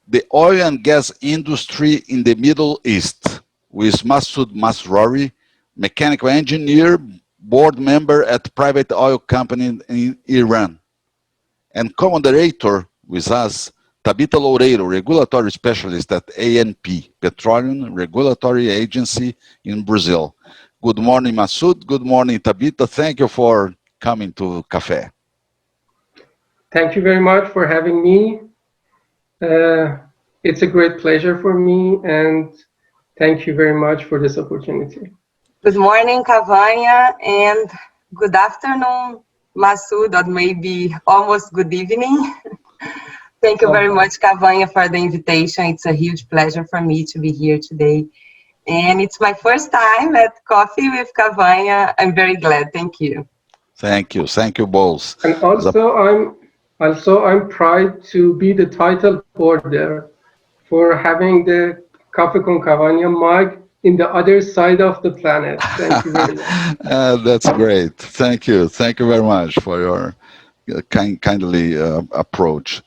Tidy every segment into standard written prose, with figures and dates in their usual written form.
The oil and gas industry in the Middle East with Masoud Masrouri, mechanical engineer, board member at private oil company in Iran. And co-moderator with us, Tabita Loureiro, regulatory specialist at ANP, Petroleum Regulatory Agency in Brazil. Good morning, Masoud. Good morning, Tabita. Thank you for coming to Café. Thank you very much for having me. It's a great pleasure for me, and thank you very much for this opportunity. Good morning, cavanha, and good afternoon, Masoud, or maybe almost good evening. Thank you very much, cavanha, for the invitation. It's a huge pleasure for me to be here today. And it's my first time at Coffee with Cavanha. I'm very glad. Thank you. Thank you. Thank you both. And I'm proud to be the title holder for having the Coffee con Cavanha mug in the other side of the planet. Thank you very much. That's great. Thank you. Thank you very much for your kindly approach.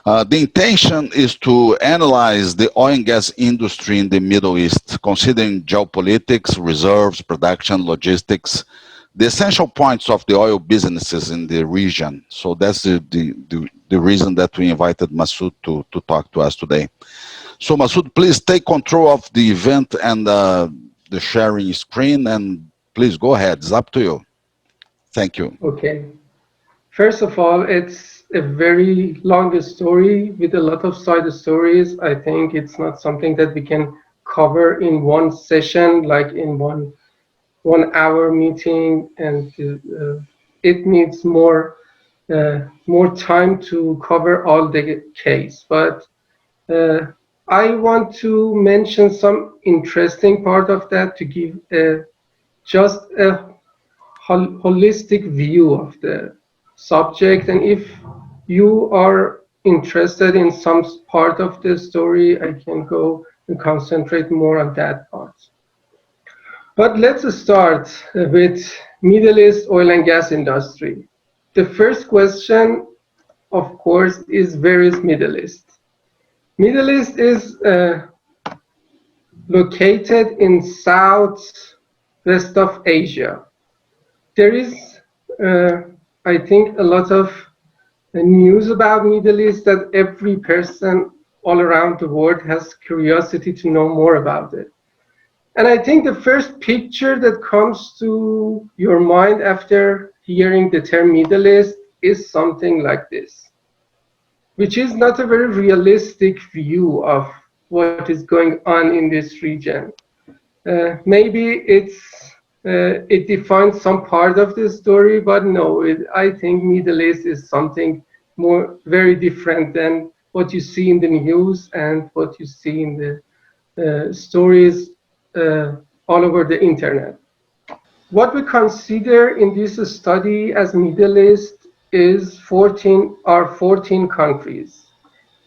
The intention is to analyze the oil and gas industry in the Middle East, considering geopolitics, reserves, production, logistics, the essential points of the oil businesses in the region. So that's the reason that we invited Masoud to talk to us today. So Masoud, please take control of the event and the sharing screen, and please go ahead. It's up to you. Thank you. Okay. First of all, it's a very long story with a lot of side stories. I think it's not something that we can cover in one session, like in one hour meeting, and it needs more time to cover all the case. But I want to mention some interesting part of that to give just a holistic view of the subject. And if you are interested in some part of the story, I can go and concentrate more on that part. But let's start with Middle East oil and gas industry. The first question, of course, is where is Middle East? Middle East is located in southwest of Asia. There is, I think, a lot of news about Middle East that every person all around the world has curiosity to know more about it. And I think the first picture that comes to your mind after hearing the term Middle East is something like this, which is not a very realistic view of what is going on in this region. Maybe it defines some part of the story, but no, I think Middle East is something very different than what you see in the news and what you see in the stories all over the internet. What we consider in this study as Middle East is 14 countries.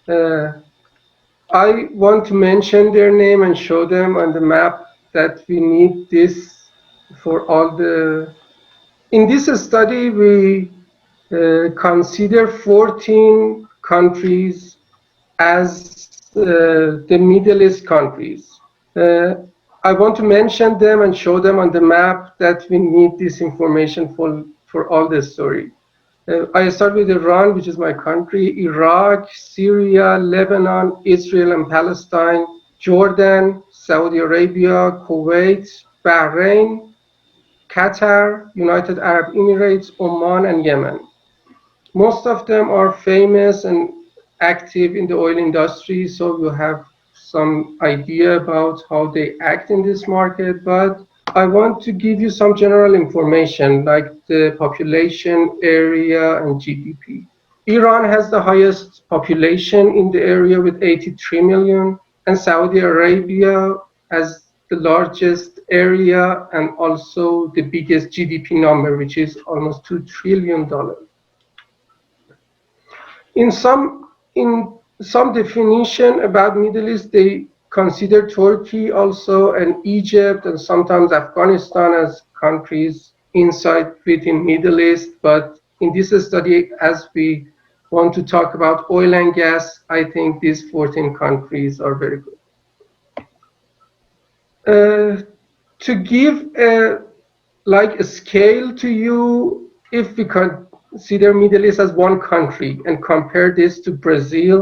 I want to mention their name and show them on the map that we need this for all the... In this study, we consider 14 countries as the Middle East countries. I want to mention them and show them on the map that we need this information for all the story. I start with Iran, which is my country, Iraq, Syria, Lebanon, Israel and Palestine, Jordan, Saudi Arabia, Kuwait, Bahrain, Qatar, United Arab Emirates, Oman, and Yemen. Most of them are famous and active in the oil industry, so you have some idea about how they act in this market, but I want to give you some general information like the population, area, and GDP. Iran has the highest population in the area with 83 million, and Saudi Arabia has the largest area and also the biggest GDP number, which is almost $2 trillion. In some definition about Middle East, they consider Turkey also and Egypt and sometimes Afghanistan as countries inside within Middle East. But in this study, as we want to talk about oil and gas, I think these 14 countries are very good. To give a scale to you, if we consider Middle East as one country and compare this to Brazil,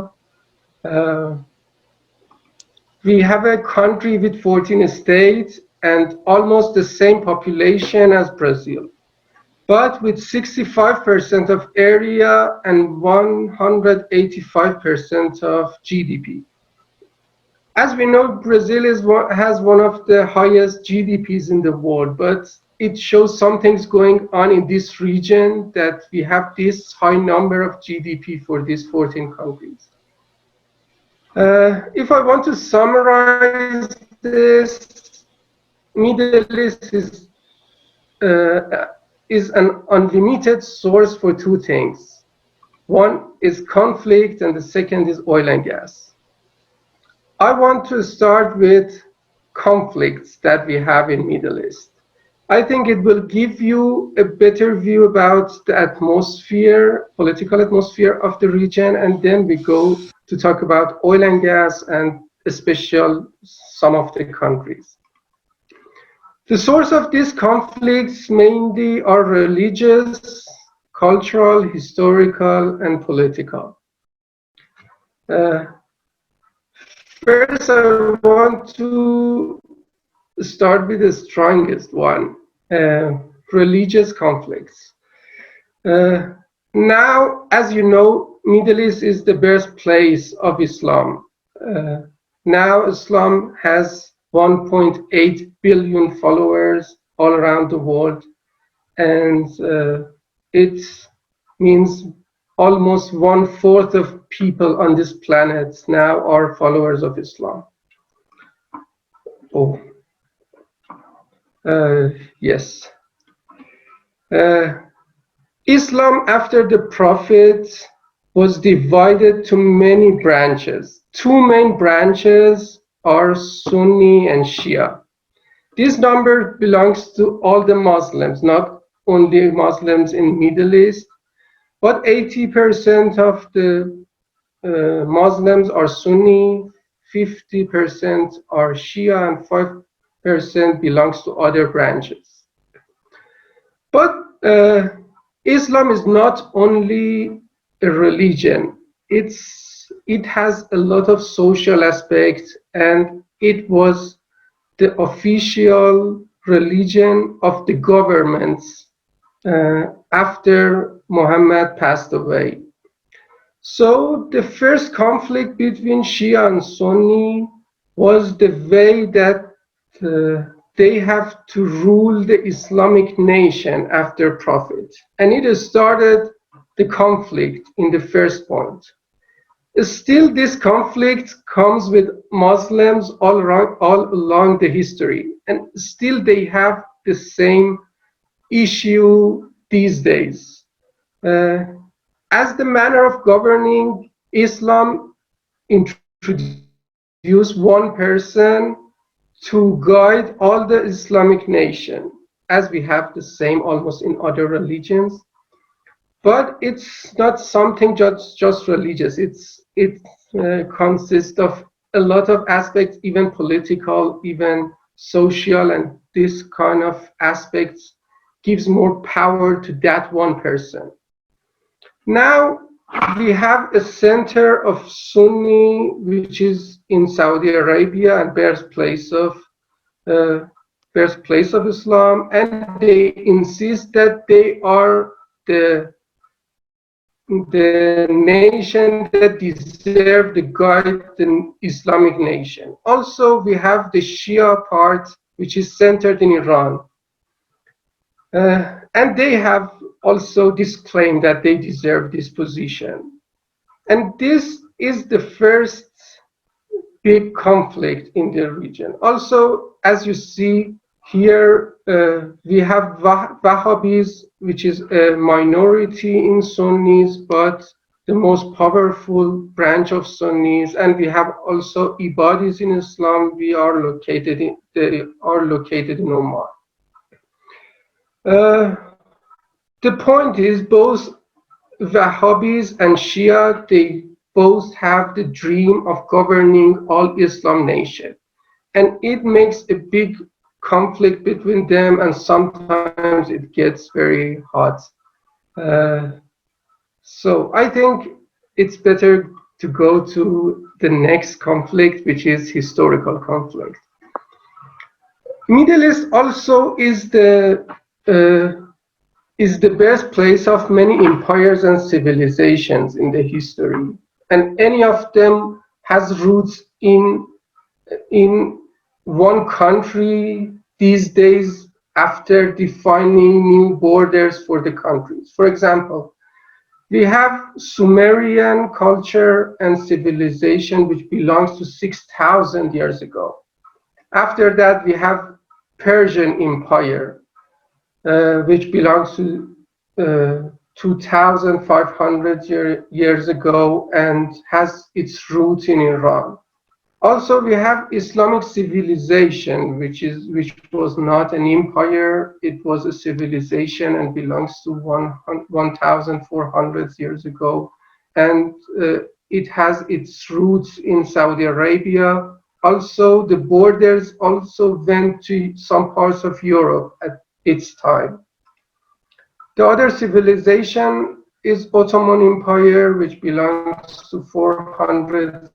we have a country with 14 states and almost the same population as Brazil, but with 65% of area and 185% of GDP. As we know, Brazil has one of the highest GDPs in the world, but it shows something's going on in this region that we have this high number of GDP for these 14 countries. If I want to summarize this, Middle East is an unlimited source for two things. One is conflict, and the second is oil and gas. I want to start with conflicts that we have in Middle East. I think it will give you a better view about the atmosphere, political atmosphere of the region, and then we go to talk about oil and gas and especially some of the countries. The source of these conflicts mainly are religious, cultural, historical, and political. First, I want to start with the strongest one, religious conflicts. Now, as you know, Middle East is the birthplace of Islam. Now Islam has 1.8 billion followers all around the world, and it means almost 1/4 of people on this planet now are followers of Islam. Oh, yes. Islam after the Prophet was divided to many branches. Two main branches are Sunni and Shia. This number belongs to all the Muslims, not only Muslims in Middle East, but 80% of the Muslims are Sunni, 50% are Shia, and 5% belongs to other branches. But Islam is not only a religion. It has a lot of social aspects, and it was the official religion of the governments after Muhammad passed away. So the first conflict between Shia and Sunni was the way that they have to rule the Islamic nation after Prophet. And it started the conflict in the first point. Still, this conflict comes with Muslims all along the history, and still they have the same issue these days. As the manner of governing, Islam introduced one person to guide all the Islamic nation, as we have the same almost in other religions. But it's not something just religious. It consists of a lot of aspects, even political, even social, and this kind of aspects gives more power to that one person. Now we have a center of Sunni, which is in Saudi Arabia and birthplace of Islam, and they insist that they are the nation that deserve to guide the Islamic nation. Also, we have the Shia part, which is centered in Iran. And they have also disclaimed that they deserve this position. And this is the first big conflict in the region. Also, as you see here, we have Wahhabis, which is a minority in Sunnis, but the most powerful branch of Sunnis. And we have also Ibadis in Islam. They are located in Oman. The point is, both Wahhabis and Shia, they both have the dream of governing all Islam nation. And it makes a big conflict between them, and sometimes it gets very hot. Uh, so I think it's better to go to the next conflict, which is historical conflict. Middle East also uh, is the birthplace of many empires and civilizations in the history, and any of them has roots in one country these days after defining new borders for the countries. For example, we have Sumerian culture and civilization which belongs to 6,000 years ago. After that, we have Persian Empire, which belongs to 2,500 years ago and has its roots in Iran. Also, we have Islamic civilization, which was not an empire; it was a civilization and belongs to 1,400 years ago, and it has its roots in Saudi Arabia. Also, the borders also went to some parts of Europe at its time. The other civilization is Ottoman Empire, which belongs to 400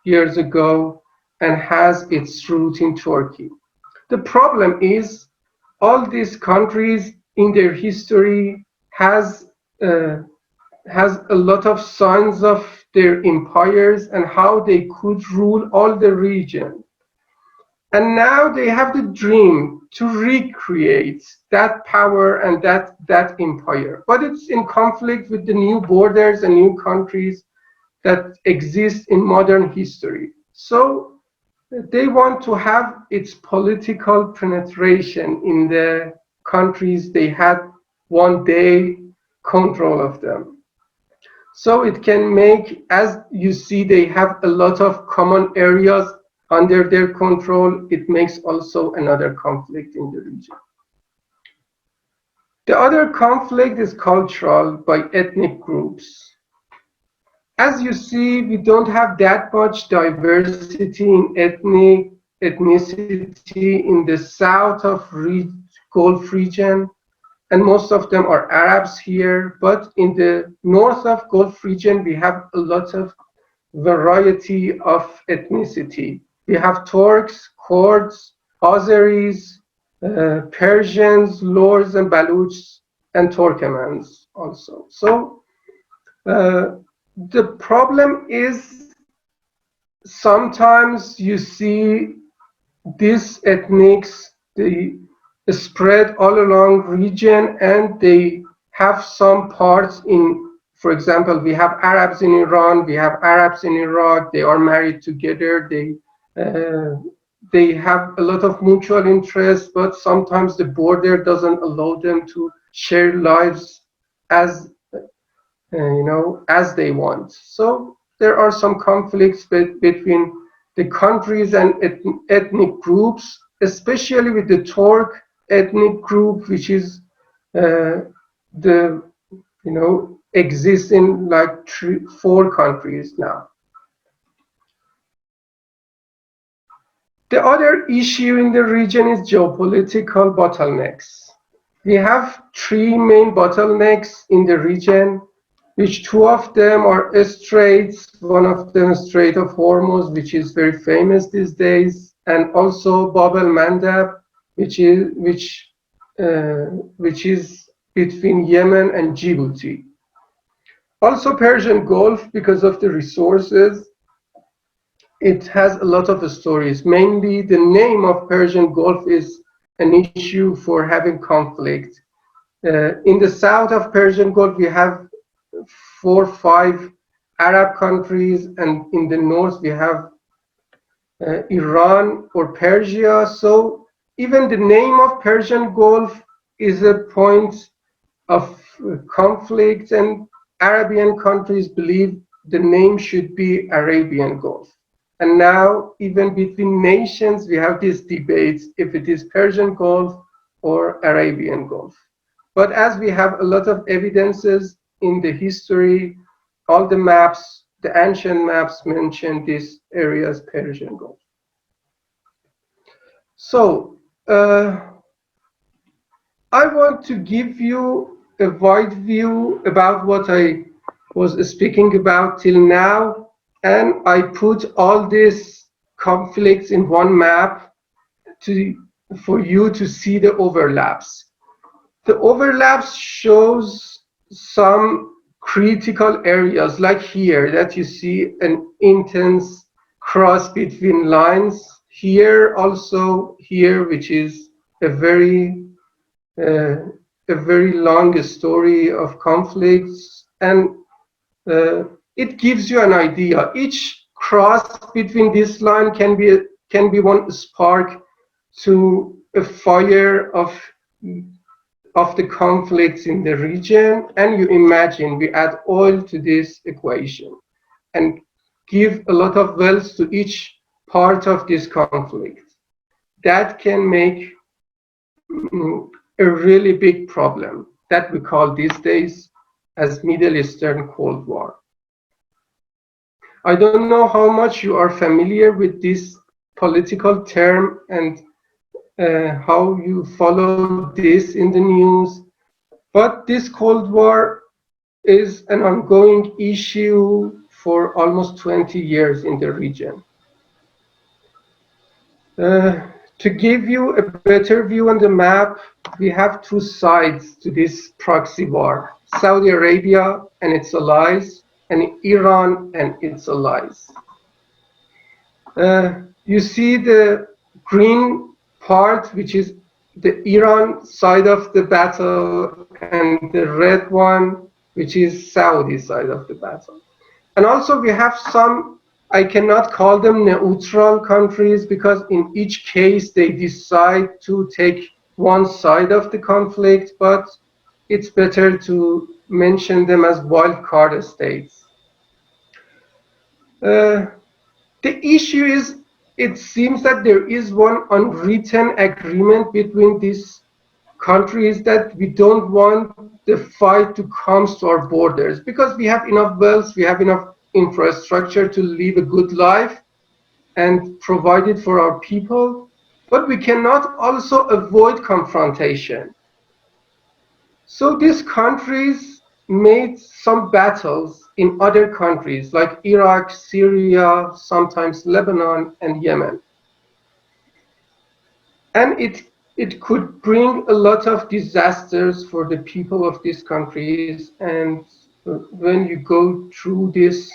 years ago and has its root in Turkey. The problem is all these countries in their history uh, has a lot of signs of their empires and how they could rule all the region. And now they have the dream to recreate that power and that empire. But it's in conflict with the new borders and new countries that exist in modern history. So they want to have its political penetration in the countries they had one day control of them. So it can make, as you see, they have a lot of common areas under their control. It makes also another conflict in the region. The other conflict is cultural by ethnic groups. As you see, we don't have that much diversity in ethnicity in the south of Gulf region, and most of them are Arabs here. But in the north of Gulf region, we have a lot of variety of ethnicity. We have Turks, Kurds, Azeris, Persians, Lors and Baluchs, and Turkmens also. So the problem is sometimes you see these ethnics, they spread all along region and they have some parts in, for example, we have Arabs in Iran, we have Arabs in Iraq, they are married together, they have a lot of mutual interests, but sometimes the border doesn't allow them to share lives as as they want. So there are some conflicts between the countries and ethnic groups, especially with the Turk ethnic group, which is the exists in like four countries now. The other issue in the region is geopolitical bottlenecks. We have three main bottlenecks in the region, which two of them are straits. One of them is Strait of Hormuz, which is very famous these days, and also Bab el Mandab, which is between Yemen and Djibouti. Also Persian Gulf, because of the resources, it has a lot of stories. Mainly the name of Persian Gulf is an issue for having conflict. In the south of Persian Gulf, we have 4 or 5 Arab countries, and in the north we have Iran or Persia. So even the name of Persian Gulf is a point of conflict, and Arabian countries believe the name should be Arabian Gulf. And now even between nations we have these debates if it is Persian Gulf or Arabian Gulf. But as we have a lot of evidences in the history, all the maps, the ancient maps mention this area as Persian Gulf. So I want to give you a wide view about what I was speaking about till now, and I put all these conflicts in one map to, for you to see the overlaps. The overlaps shows some critical areas, like here that you see an intense cross between lines. Here also, here, which is a very uh, a very long story of conflicts, and it gives you an idea. Each cross between this line can be one spark to a fire of the conflicts in the region. And you imagine we add oil to this equation and give a lot of wealth to each part of this conflict. That can make a really big problem that we call these days as Middle Eastern Cold War. I don't know how much you are familiar with this political term and how you follow this in the news, but this Cold War is an ongoing issue for almost 20 years in the region. To give you a better view on the map, we have two sides to this proxy war: Saudi Arabia and its allies, and Iran and its allies. You see the green part, which is the Iran side of the battle, and the red one, which is Saudi side of the battle. And also we have some, I cannot call them neutral countries, because in each case they decide to take one side of the conflict, but it's better to mention them as wildcard states. The issue is, it seems that there is one unwritten agreement between these countries that we don't want the fight to come to our borders, because we have enough wealth, we have enough infrastructure to live a good life and provide it for our people, but we cannot also avoid confrontation. So these countries made some battles in other countries like Iraq, Syria, sometimes Lebanon and Yemen. And it could bring a lot of disasters for the people of these countries. And when you go through these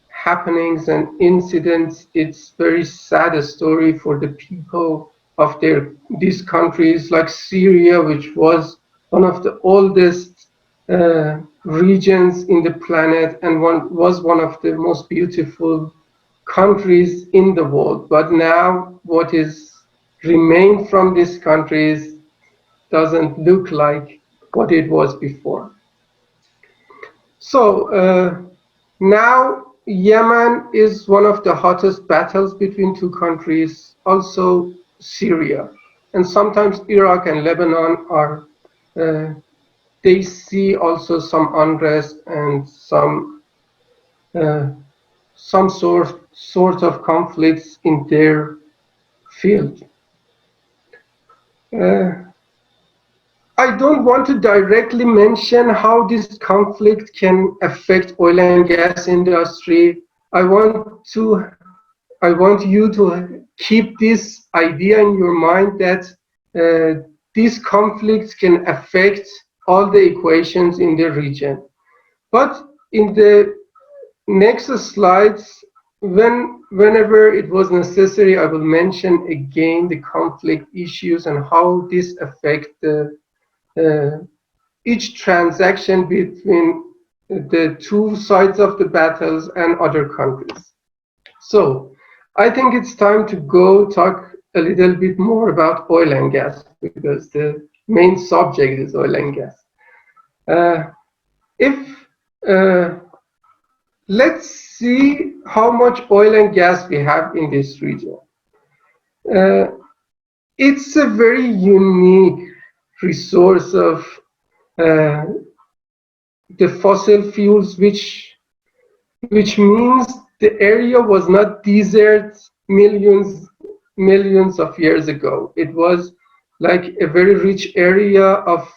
happenings and incidents, it's very sad story for the people of these countries, like Syria, which was one of the oldest regions in the planet and was one of the most beautiful countries in the world. But now what is remained from these countries doesn't look like what it was before. So now Yemen is one of the hottest battles between two countries, also Syria. And sometimes Iraq and Lebanon are, they see also some unrest and some sort of conflicts in their field. I don't want to directly mention how this conflict can affect oil and gas industry. I want you to keep this idea in your mind that these conflicts can affect all the equations in the region. But in the next slides, whenever it was necessary, I will mention again the conflict issues and how this affect each transaction between the two sides of the battles and other countries. So I think it's time to go talk a little bit more about oil and gas, because the main subject is oil and gas. If let's see how much oil and gas we have in this region. It's a very unique resource of uh, the fossil fuels, which means the area was not desert millions of years ago. It was like a very rich area of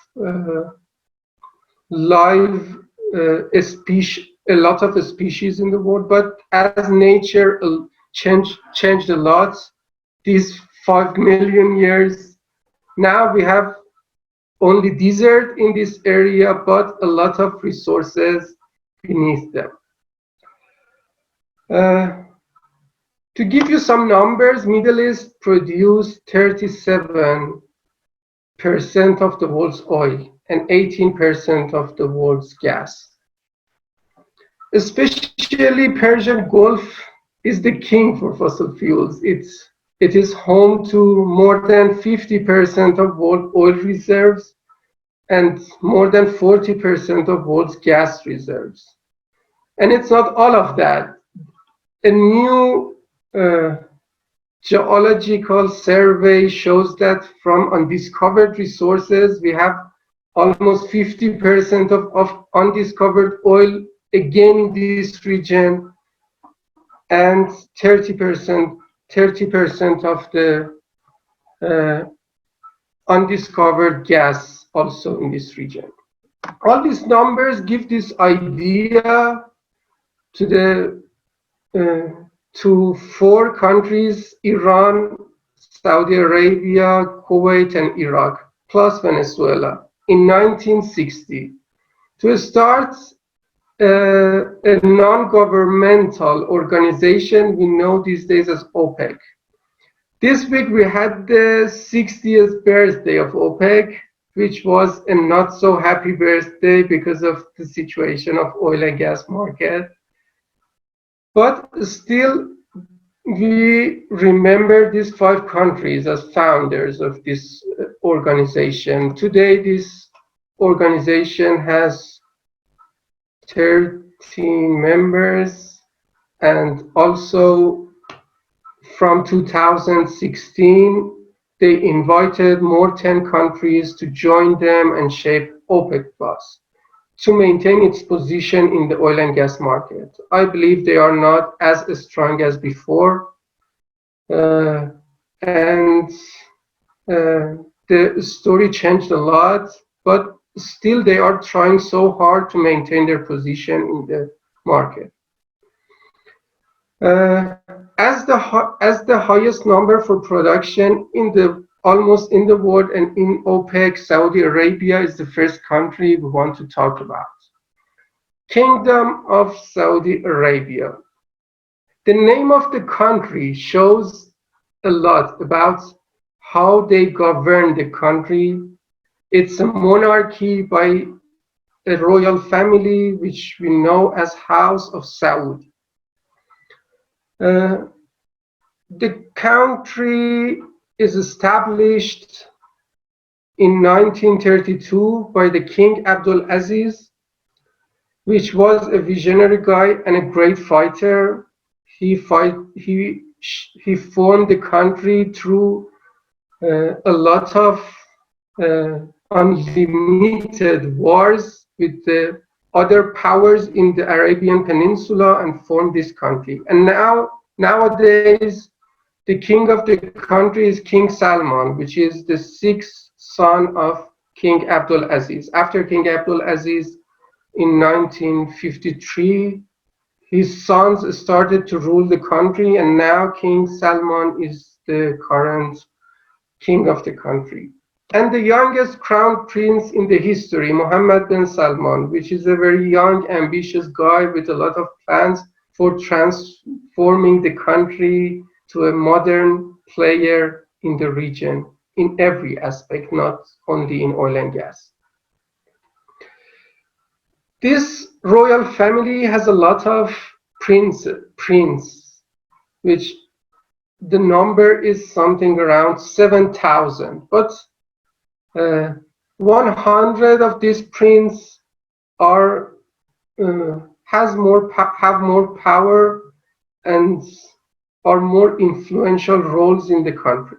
live species, a lot of species in the world. But as nature changed a lot these 5 million years, now we have only desert in this area, but a lot of resources beneath them. To give you some numbers, Middle East produce 37% of the world's oil and 18% of the world's gas. Especially Persian Gulf is the king for fossil fuels. It is home to more than 50% of world oil reserves and more than 40% of world's gas reserves. And it's not all of that. A new geological survey shows that from undiscovered resources, we have almost 50% of undiscovered oil again in this region, and 30% of the undiscovered gas also in this region. All these numbers give this idea to the to four countries: Iran, Saudi Arabia, Kuwait, and Iraq, plus Venezuela, in 1960. To start a non-governmental organization we know these days as OPEC. This week we had the 60th birthday of OPEC, which was a not so happy birthday because of the situation of oil and gas market. But still, we remember these 5 countries as founders of this organization. Today, this organization has 13 members, and also from 2016, they invited more 10 countries to join them and shape OPEC Plus to maintain its position in the oil and gas market. I believe they are not as strong as before, and the story changed a lot, but still they are trying so hard to maintain their position in the market. As the highest number for production almost in the world and in OPEC, Saudi Arabia is the first country we want to talk about. Kingdom of Saudi Arabia. The name of the country shows a lot about how they govern the country. It's a monarchy by a royal family, which we know as House of Saud. The country is established in 1932 by the King Abdul Aziz, which was a visionary guy and a great fighter. He formed the country through a lot of unlimited wars with the other powers in the Arabian Peninsula and formed this country. And nowadays, the king of the country is King Salman, which is the 6th son of King Abdul Aziz. After King Abdul Aziz in 1953, his sons started to rule the country, and now King Salman is the current king of the country. And the youngest crown prince in the history, Mohammed bin Salman, which is a very young, ambitious guy with a lot of plans for transforming the country to a modern player in the region in every aspect, not only in oil and gas. This royal family has a lot of prince, which the number is something around 7,000. But 100 of these princes have more power and are more influential roles in the country.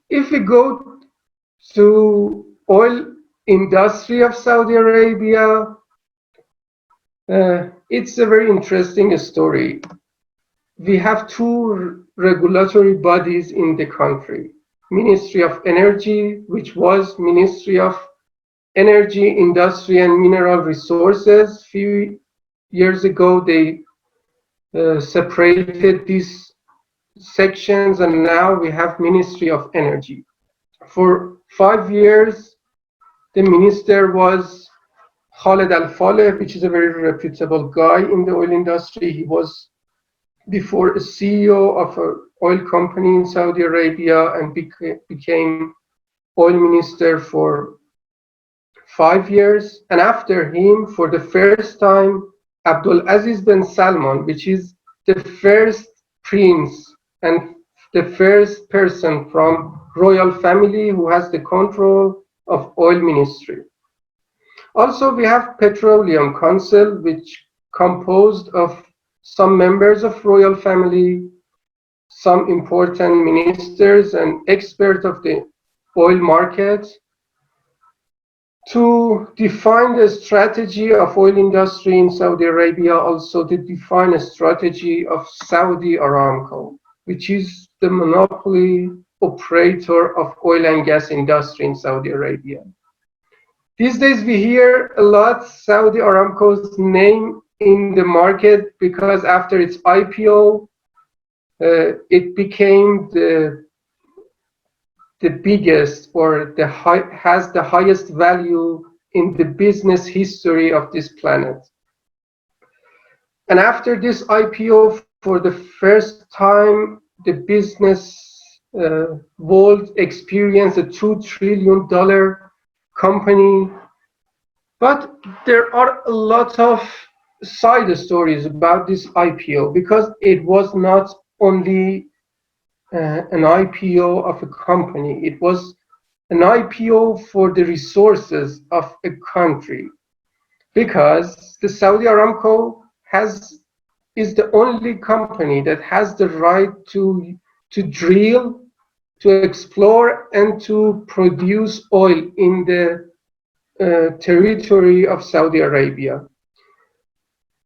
If we go to oil industry of Saudi Arabia, it's a very interesting story. We have two regulatory bodies in the country. Ministry of Energy, which was Ministry of Energy, Industry and Mineral Resources. Few years ago, they separated these sections, and now we have Ministry of Energy. For 5 years, the minister was Khaled Al-Faleh, which is a very reputable guy in the oil industry. He was before a CEO of an oil company in Saudi Arabia and became oil minister for 5 years. And after him, for the first time, Abdul Aziz bin Salman, which is the first prince and the first person from royal family who has the control of oil ministry. Also, we have Petroleum Council, which composed of some members of royal family, some important ministers and experts of the oil market, to define the strategy of oil industry in Saudi Arabia, also to define a strategy of Saudi Aramco, which is the monopoly operator of oil and gas industry in Saudi Arabia. These days we hear a lot Saudi Aramco's name in the market because after its IPO, it became the biggest or has the highest value in the business history of this planet. And after this IPO, for the first time, the business world experienced a $2 trillion company. But there are a lot of side stories about this IPO because it was not only an IPO of a company, it was an IPO for the resources of a country, because the Saudi Aramco is the only company that has the right to drill, to explore, and to produce oil in the territory of Saudi Arabia.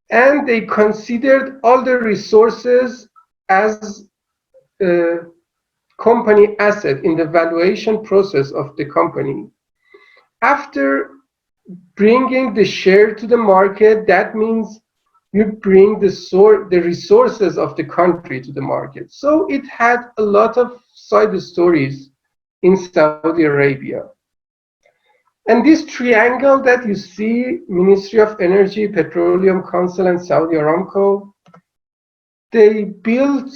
And they considered all the resources as a company asset in the valuation process of the company. After bringing the share to the market, that means you bring the resources of the country to the market. So it had a lot of side stories in Saudi Arabia. And this triangle that you see, Ministry of Energy, Petroleum Council, and Saudi Aramco, they built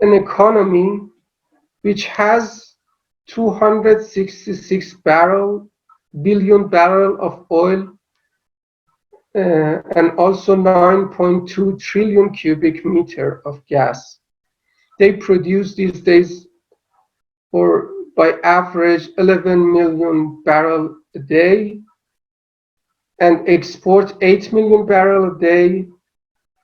an economy which has 266 billion barrel of oil and also 9.2 trillion cubic meter of gas. They produce these days by average 11 million barrel a day and export 8 million barrel a day,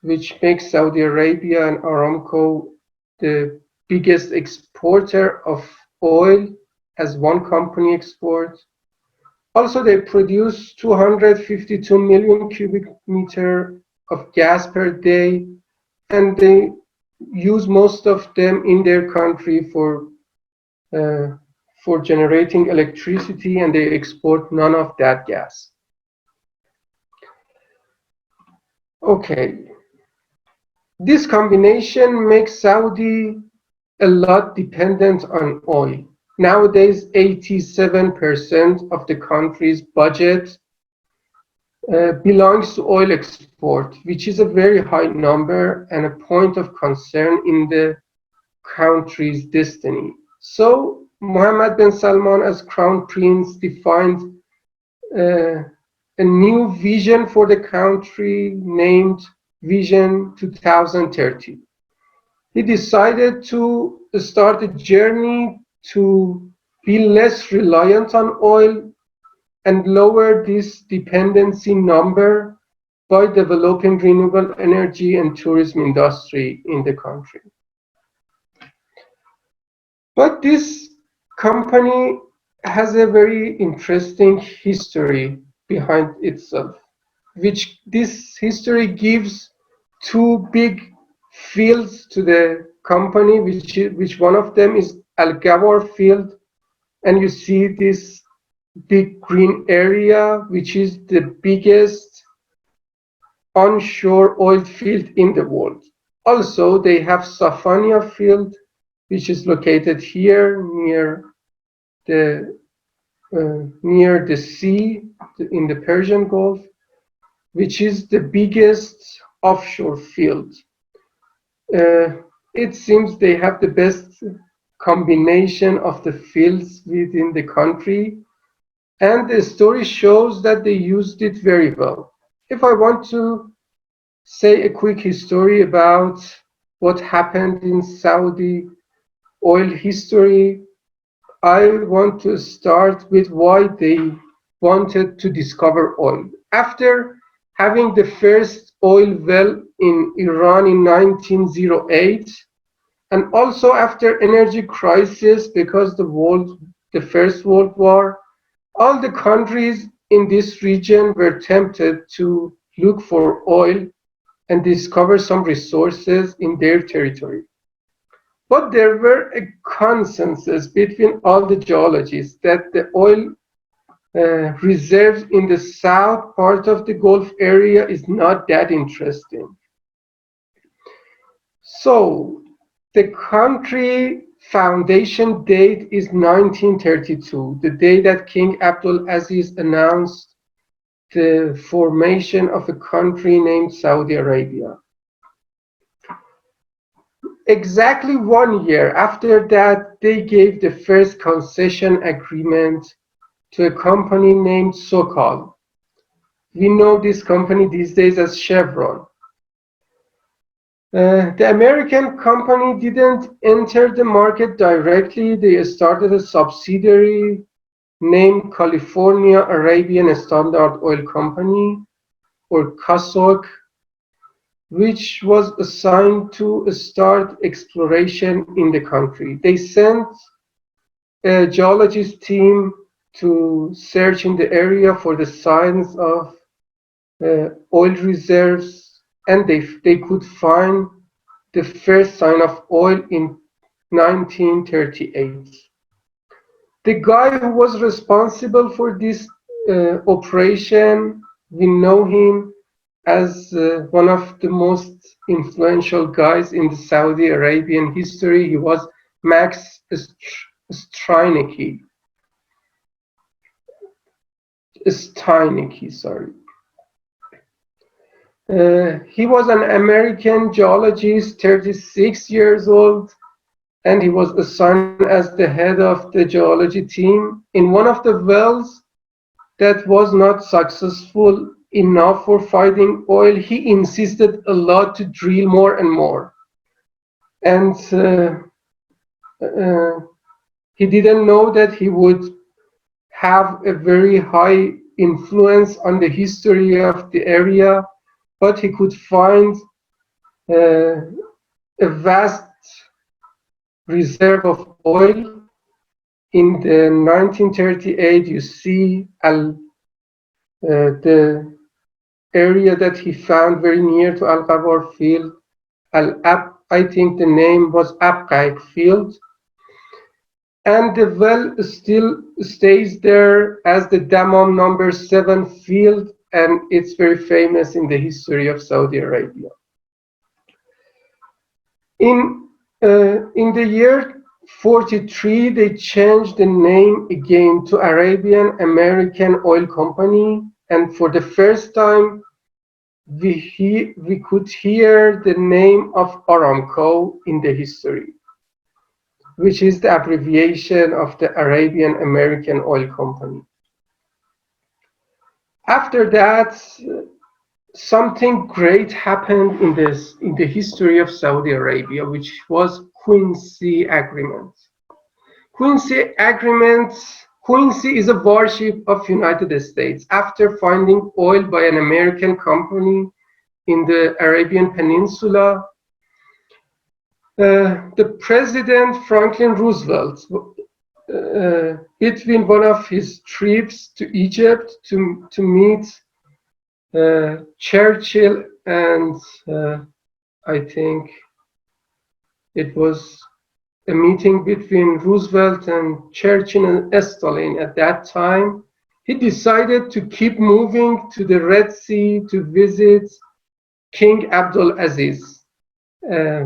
which makes Saudi Arabia and Aramco the biggest exporter of oil as one company export. Also, they produce 252 million cubic meter of gas per day, and they use most of them in their country for generating electricity, and they export none of that gas. Okay, this combination makes Saudi a lot dependent on oil. Nowadays, 87% of the country's budget belongs to oil export, which is a very high number and a point of concern in the country's destiny. So Mohammed bin Salman, as Crown Prince, defined a new vision for the country named Vision 2030. He decided to start a journey to be less reliant on oil and lower this dependency number by developing renewable energy and tourism industry in the country. But this company has a very interesting history behind itself, which this history gives two big fields to the company, which one of them is Al Gawar field, and you see this big green area, which is the biggest onshore oil field in the world. Also, they have Safania field, which is located here near the sea in the Persian Gulf, which is the biggest offshore field. It seems they have the best combination of the fields within the country, and the story shows that they used it very well. If I want to say a quick history about what happened in Saudi oil history, I want to start with why they wanted to discover oil. After having the first oil well in Iran in 1908, and also after energy crisis because the First World War, all the countries in this region were tempted to look for oil and discover some resources in their territory. But there were a consensus between all the geologists that the oil reserves in the south part of the Gulf area is not that interesting. So the country foundation date is 1932, the day that King Abdul Aziz announced the formation of a country named Saudi Arabia. Exactly 1 year after that, they gave the first concession agreement to a company named Sokol. We know this company these days as Chevron. The American company didn't enter the market directly. They started a subsidiary named California Arabian Standard Oil Company, or CASOC, which was assigned to start exploration in the country. They sent a geologist team to search in the area for the signs of oil reserves, and they could find the first sign of oil in 1938. The guy who was responsible for this operation, we know him as one of the most influential guys in the Saudi Arabian history. He was Max Steinecke. Steinecke, sorry. He was an American geologist, 36 years old, and he was assigned as the head of the geology team. In one of the wells that was not successful enough for finding oil, he insisted a lot to drill more and more. And he didn't know that he would have a very high influence on the history of the area, but he could find a vast reserve of oil. In the 1938, you see the area that he found very near to Al Gawar field, I think the name was Abqaiq field, and the well still stays there as the Dammam number 7 field, and it's very famous in the history of Saudi Arabia. In the year 43, they changed the name again to Arabian American Oil Company, and for the first time, we could hear the name of Aramco in the history, which is the abbreviation of the Arabian American Oil Company. After that, something great happened in the history of Saudi Arabia, which was Quincy Agreement. Quincy Agreement. Quincy is a warship of United States. After finding oil by an American company in the Arabian Peninsula, the President Franklin Roosevelt between one of his trips to Egypt to meet Churchill and I think it was a meeting between Roosevelt and Churchill and Stalin at that time. He decided to keep moving to the Red Sea to visit King Abdul Aziz,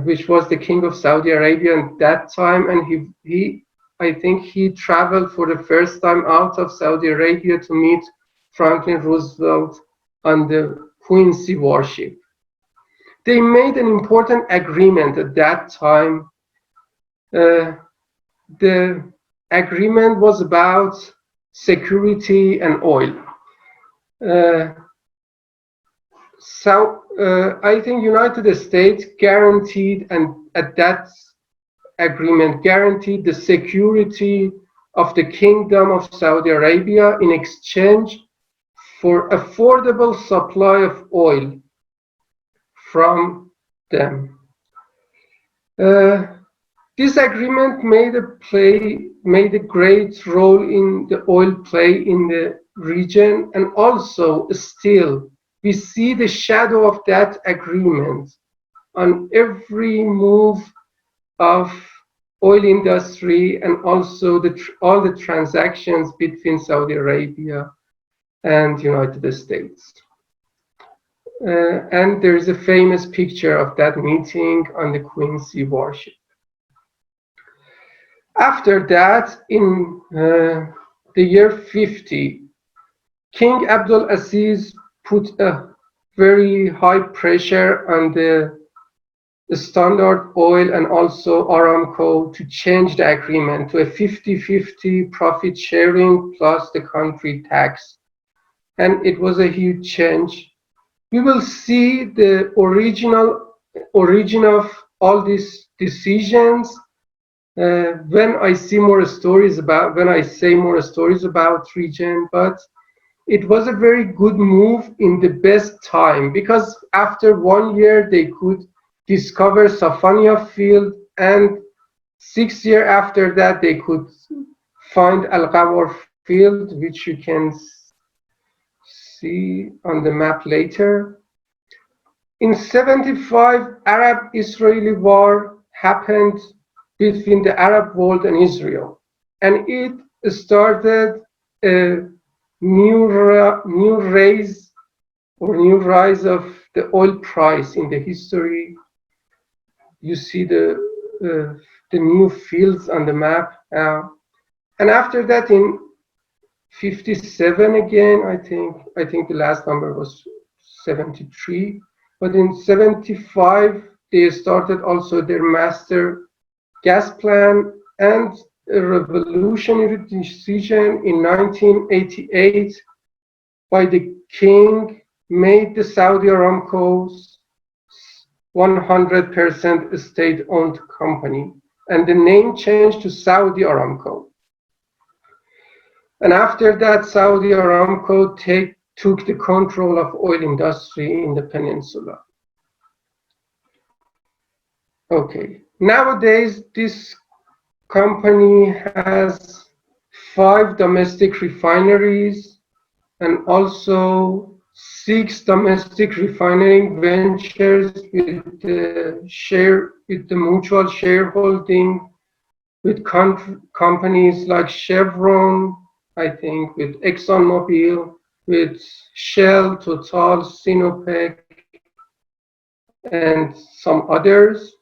which was the king of Saudi Arabia at that time, and I think he traveled for the first time out of Saudi Arabia to meet Franklin Roosevelt on the Quincy warship. They made an important agreement at that time. The agreement was about security and oil. I think United States guaranteed, and at that agreement guaranteed the security of the Kingdom of Saudi Arabia in exchange for affordable supply of oil from them. This agreement made a great role in the oil play in the region, and also still we see the shadow of that agreement on every move of oil industry, and also all the transactions between Saudi Arabia and United States. And there is a famous picture of that meeting on the Quincy warship. After that, in the year 50, King Abdul Aziz put a very high pressure on the Standard Oil and also Aramco to change the agreement to a 50-50 profit sharing plus the country tax. And it was a huge change. We will see the origin of all these decisions when I say more stories about region, but it was a very good move in the best time, because after 1 year they could discover Safania field, and 6 years after that they could find Al Ghawar field, which you can see on the map later. In 75, Arab-Israeli war happened between the Arab world and Israel, and it started a new rise of the oil price in the history. You see the new fields on the map now, and after that in 57 again, I think the last number was 73, but in 75 they started also their master gas plan, and a revolutionary decision in 1988 by the king made the Saudi Aramco's 100% state-owned company, and the name changed to Saudi Aramco. And after that, Saudi Aramco took the control of oil industry in the peninsula. Okay, nowadays this company has 5 domestic refineries and also 6 domestic refining ventures with the mutual shareholding with companies like Chevron, I think, with ExxonMobil, with Shell, Total, Sinopec, and some others.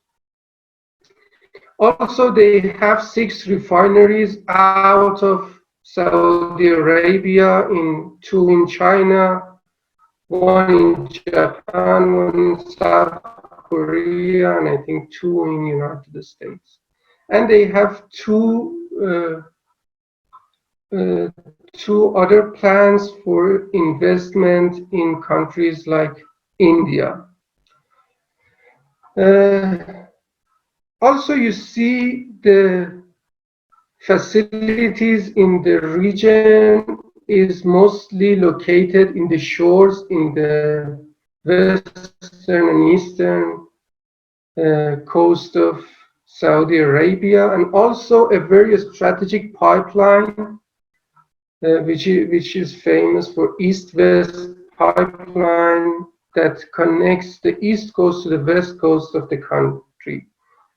Also, they have 6 refineries out of Saudi Arabia, 2 in China, 1 in Japan, 1 in South Korea, and I think 2 in United States. And they have 2 other plans for investment in countries like India. Also, you see the facilities in the region is mostly located in the shores in the western and eastern coast of Saudi Arabia, and also a very strategic pipeline, which is famous for East-West pipeline that connects the east coast to the west coast of the country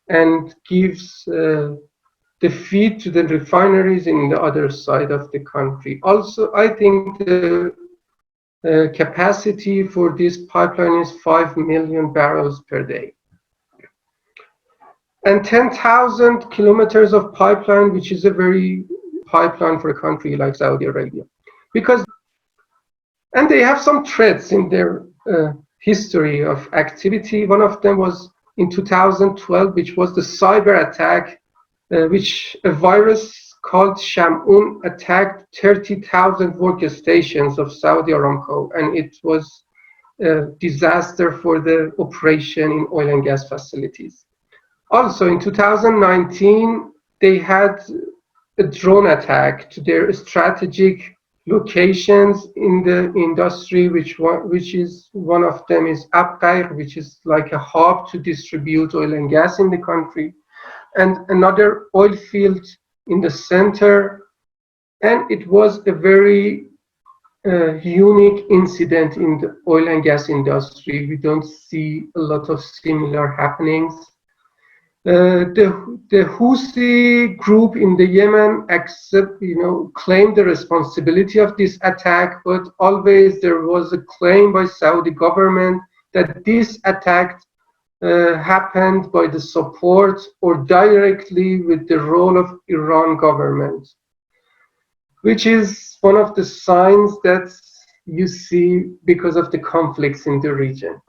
and gives the feed to the refineries in the other side of the country. Also, I think the capacity for this pipeline is 5 million barrels per day. And 10,000 kilometers of pipeline, which is a very pipeline for a country like Saudi Arabia. And they have some threats in their history of activity. One of them was in 2012, which was the cyber attack, which a virus called Shamun attacked 30,000 workstations of Saudi Aramco, and it was a disaster for the operation in oil and gas facilities. Also, in 2019, they had a drone attack to their strategic locations in the industry, which is one of them is Abqaiq, which is like a hub to distribute oil and gas in the country, and another oil field in the center. And it was a very unique incident in the oil and gas industry. We don't see a lot of similar happenings. The Houthi group in the Yemen claimed the responsibility of this attack, but always there was a claim by Saudi government that this attack happened by the support or directly with the role of Iran government, which is one of the signs that you see because of the conflicts in the region.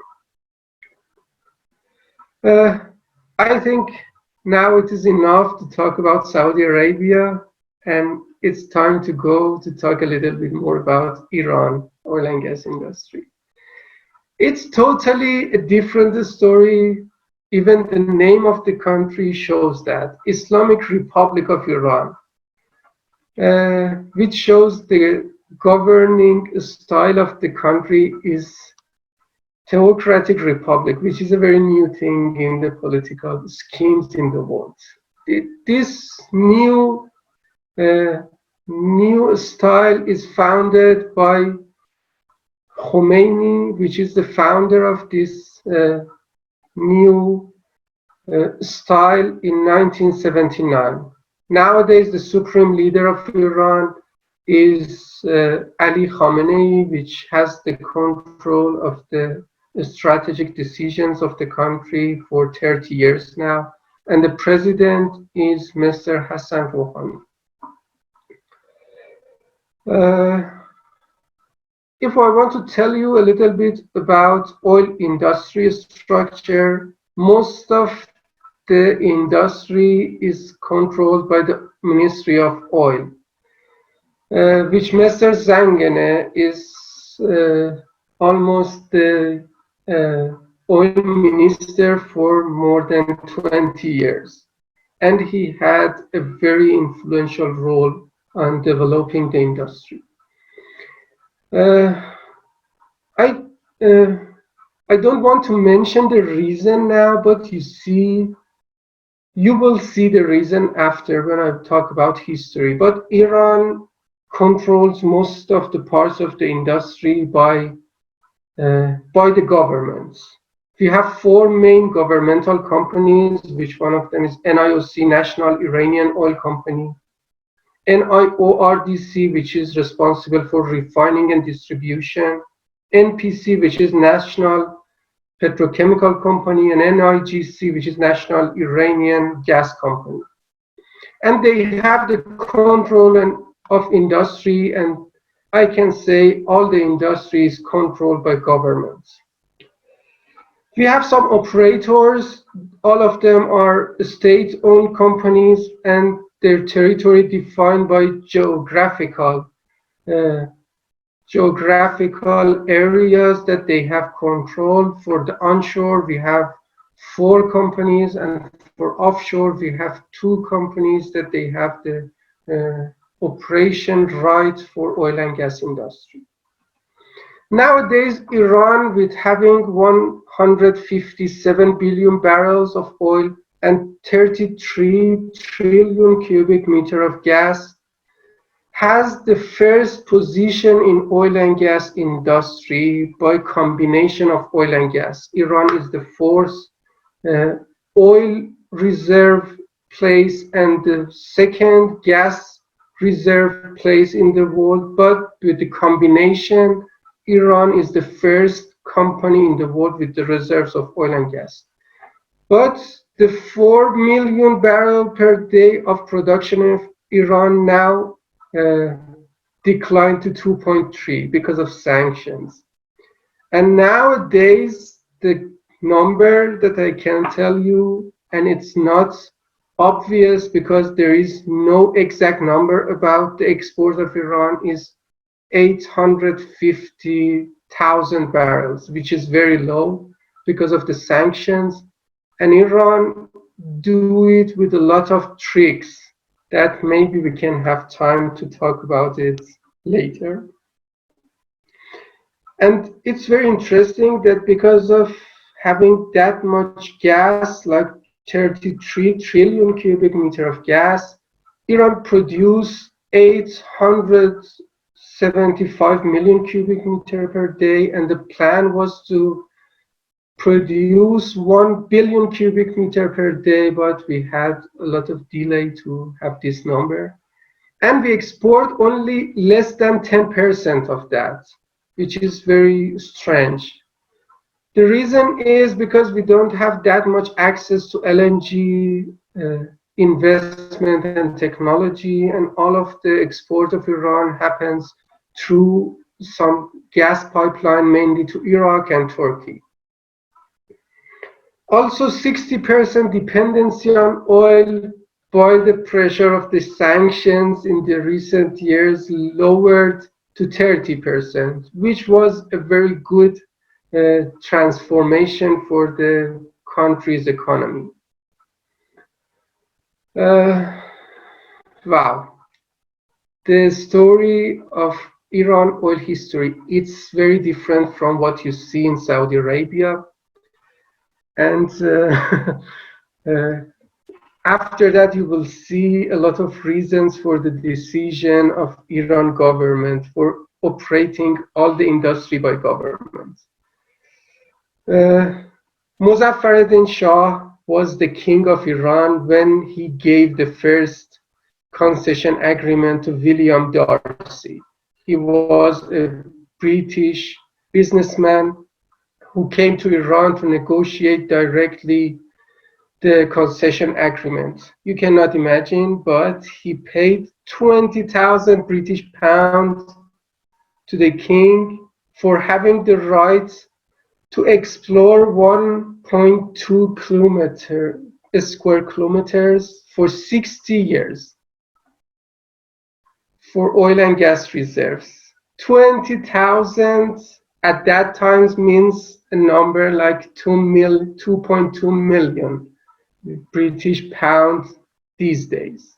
I think now it is enough to talk about Saudi Arabia, and it's time to go to talk a little bit more about Iran oil and gas industry. It's totally a different story. Even the name of the country shows that, Islamic Republic of Iran, which shows the governing style of the country is theocratic republic, which is a very new thing in the political schemes in the world. This new style is founded by Khomeini, which is the founder of this new style in 1979. Nowadays, the supreme leader of Iran is Ali Khamenei, which has the control of the strategic decisions of the country for 30 years now, and the president is Mr. Hassan Rouhani. If I want to tell you a little bit about oil industry structure, most of the industry is controlled by the Ministry of Oil, which Mr. Zangene is almost the oil minister for more than 20 years. And he had a very influential role on developing the industry. I don't want to mention the reason now, but you will see the reason after when I talk about history. But Iran controls most of the parts of the industry by the governments. We have four main governmental companies, which one of them is NIOC, National Iranian Oil Company, NIORDC, which is responsible for refining and distribution, NPC, which is National Petrochemical Company, and NIGC, which is National Iranian Gas Company. And they have the control of industry, and I can say all the industry is controlled by governments. We have some operators, all of them are state-owned companies, and their territory defined by geographical areas that they have control. For the onshore, we have 4 companies, and for offshore, we have 2 companies that they have the operation right for oil and gas industry. Nowadays, Iran, with having 157 billion barrels of oil and 33 trillion cubic meter of gas, has the first position in oil and gas industry by combination of oil and gas. Iran is the fourth oil reserve place and the second gas reserve place in the world, but with the combination, Iran is the first company in the world with the reserves of oil and gas. But the 4 million barrel per day of production of Iran now uh, declined to 2.3 because of sanctions. And nowadays, the number that I can tell you, and it's not obvious because there is no exact number about the export of Iran, is 850,000 barrels, which is very low because of the sanctions. And Iran do it with a lot of tricks that maybe we can have time to talk about it later. And it's very interesting that because of having that much gas, like 33 trillion cubic meter of gas, Iran produced 875 million cubic meter per day, and the plan was to produce 1 billion cubic meter per day, but we had a lot of delay to have this number. And we export only less than 10% of that, which is very strange. The reason is because we don't have that much access to LNG investment and technology, and all of the export of Iran happens through some gas pipeline, mainly to Iraq and Turkey. Also, 60% dependency on oil by the pressure of the sanctions in the recent years lowered to 30%, which was a very good transformation for the country's economy. Wow. The story of Iran oil history, it's very different from what you see in Saudi Arabia. And after that, you will see a lot of reasons for the decision of Iran government for operating all the industry by government. Muzaffareddin Shah was the king of Iran when he gave the first concession agreement to William Darcy. He was a British businessman who came to Iran to negotiate directly the concession agreement. You cannot imagine, but he paid 20,000 British pounds to the king for having the right to explore 1.2 square kilometers for 60 years for oil and gas reserves. 20,000 at that time means a number like 2.2 million British pounds these days,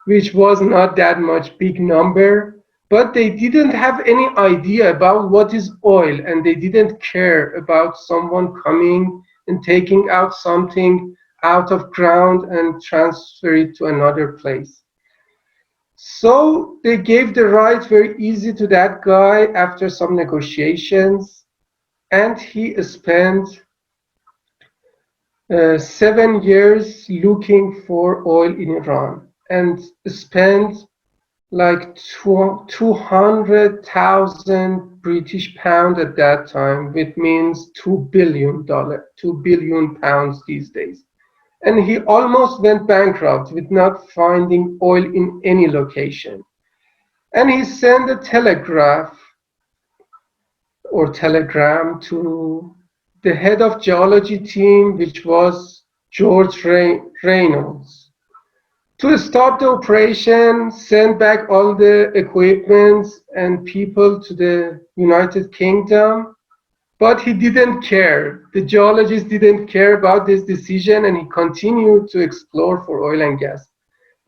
which was not that much big number, but they didn't have any idea about what is oil, and they didn't care about someone coming and taking out something out of ground and transfer it to another place. So they gave the right very easy to that guy after some negotiations, and he spent 7 years looking for oil in Iran and spent like 200,000 British pounds at that time, which means $2 billion, 2 billion pounds these days. And he almost went bankrupt with not finding oil in any location. And he sent a telegram to the head of geology team, which was George Reynolds, to stop the operation, send back all the equipment and people to the United Kingdom. But he didn't care. The geologist didn't care about this decision, and he continued to explore for oil and gas.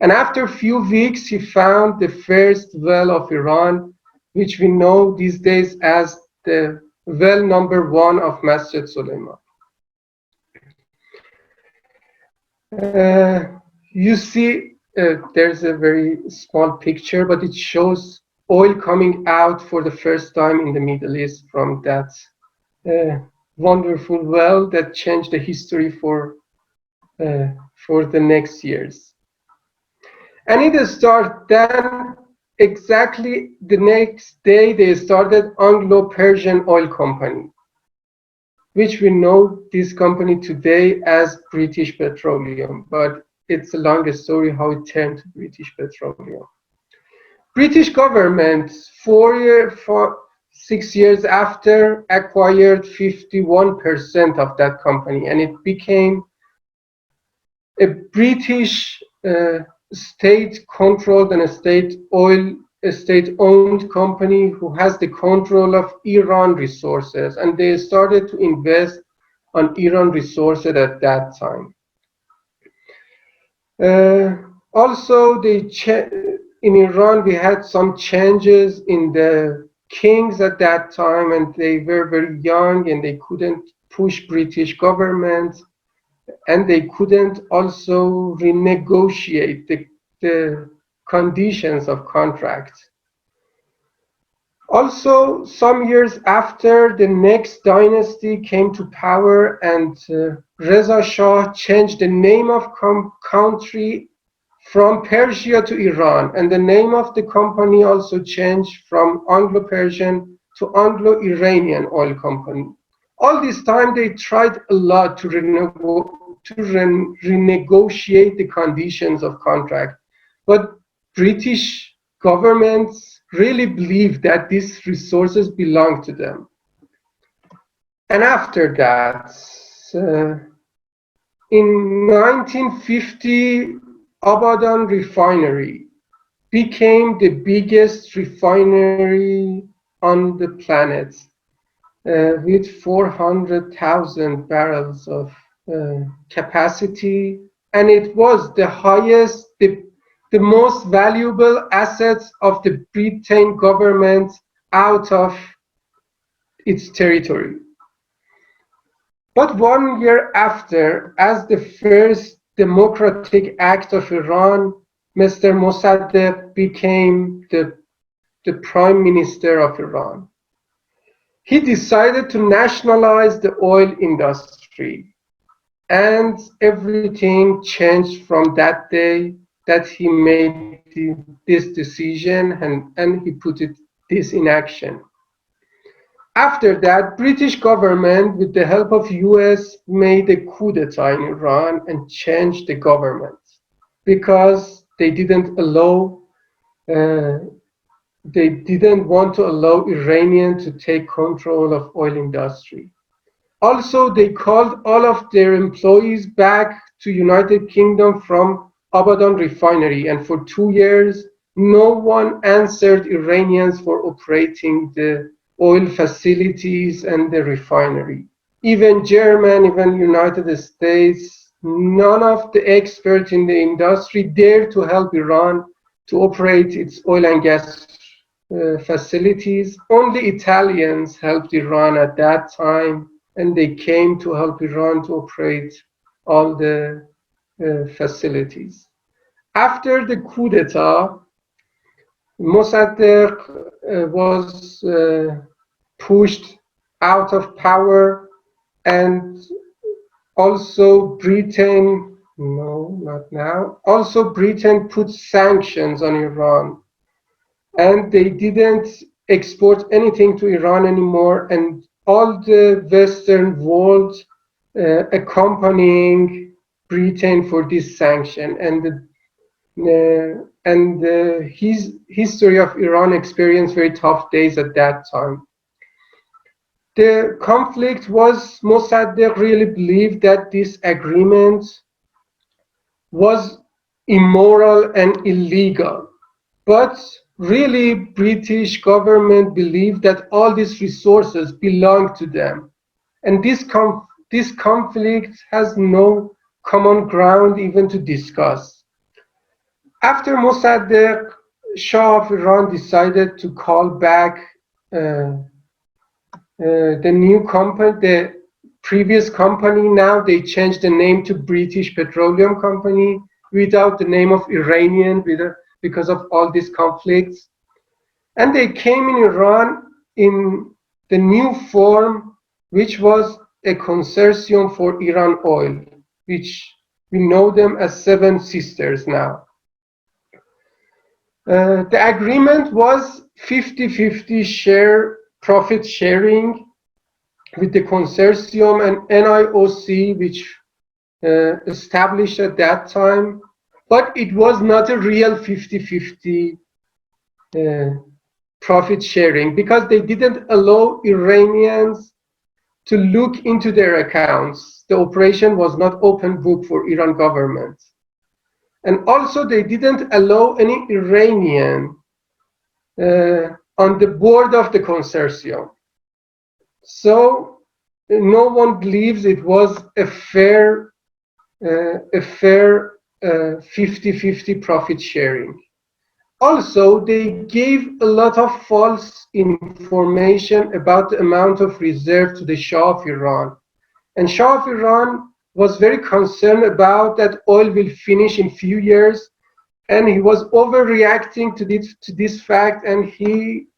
And after a few weeks, he found the first well of Iran, which we know these days as the well number 1 of Masjid Suleiman. You see, there's a very small picture, but it shows oil coming out for the first time in the Middle East from that wonderful well that changed the history for the next years. And it started then exactly the next day they started Anglo-Persian Oil Company, which we know this company today as British Petroleum, but it's a long story how it turned to British Petroleum. British government, 6 years after, acquired 51% of that company, and it became a British state-controlled and a state-owned company who has the control of Iran resources, and they started to invest on Iran resources at that time. Also, in Iran, we had some changes in the kings at that time, and they were very young, and they couldn't push British government, and they couldn't also renegotiate the conditions of contract. Also, some years after, the next dynasty came to power, and Reza Shah changed the name of country from Persia to Iran, and the name of the company also changed from Anglo-Persian to Anglo-Iranian Oil Company. All this time, they tried a lot to renegotiate the conditions of contract, but British governments really believed that these resources belong to them. And after that, in 1950, Abaddon Refinery became the biggest refinery on the planet, with 400,000 barrels of capacity, and it was the highest, the most valuable assets of the Britain government out of its territory. But 1 year after, as the first democratic act of Iran, Mr. Mossadegh became the Prime Minister of Iran. He decided to nationalize the oil industry, and everything changed from that day that he made this decision, and he put this in action. After that, British government, with the help of US, made a coup d'etat in Iran and changed the government because they didn't want to allow Iranian to take control of oil industry. Also, they called all of their employees back to United Kingdom from Abaddon Refinery, and for 2 years, no one answered Iranians for operating the oil facilities and the refinery. Even Germany, even United States, none of the experts in the industry dared to help Iran to operate its oil and gas facilities. Only Italians helped Iran at that time, and they came to help Iran to operate all the facilities. After the coup d'etat, Mossadegh was pushed out of power, and also Britain, no, not now, also Britain put sanctions on Iran, and they didn't export anything to Iran anymore, and all the Western world accompanying Britain for this sanction, and his history of Iran experienced very tough days at that time. The conflict was Mossadegh really believed that this agreement was immoral and illegal, but really British government believed that all these resources belong to them, and this conflict has no common ground even to discuss. After Mossadegh, Shah of Iran decided to call back the new company, previous company. Now they changed the name to British Petroleum Company without the name of Iranian because of all these conflicts. And they came in Iran in the new form, which was a consortium for Iran Oil, which we know them as Seven Sisters now. The agreement was 50-50 share profit sharing with the consortium and NIOC, which established at that time, but it was not a real 50-50 profit sharing because they didn't allow Iranians to look into their accounts. The operation was not open book for Iran government. And also they didn't allow any Iranian on the board of the consortium. So no one believes it was a fair 50-50 profit sharing. Also, they gave a lot of false information about the amount of reserve to the Shah of Iran. And Shah of Iran was very concerned about that oil will finish in few years, and he was overreacting to this fact, and he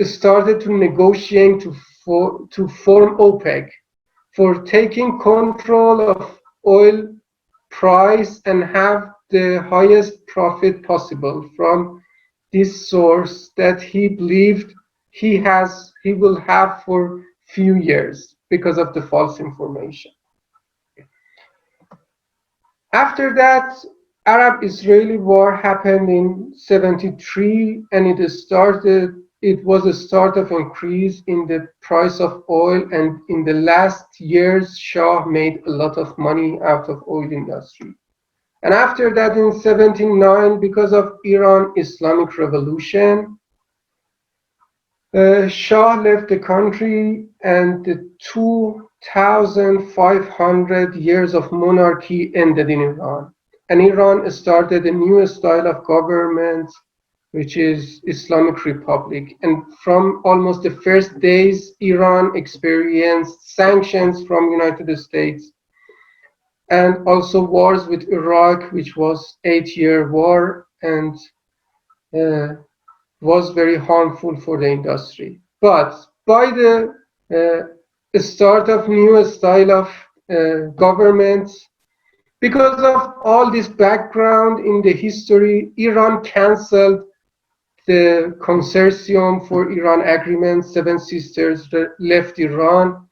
started to negotiate to form OPEC for taking control of oil price and have the highest profit possible from this source that he believed he will have for few years because of the false information. After that, Arab-Israeli war happened in 73, and it was a start of increase in the price of oil, and in the last years, Shah made a lot of money out of oil industry. And after that, in 79, because of Iran Islamic Revolution, Shah left the country, and the 2,500 years of monarchy ended in Iran. And Iran started a new style of government, which is Islamic Republic. And from almost the first days, Iran experienced sanctions from United States and also wars with Iraq, which was 8-year war and was very harmful for the industry. But by the start of new style of government, because of all this background in the history, Iran canceled the consortium for Iran agreement. Seven Sisters left Iran.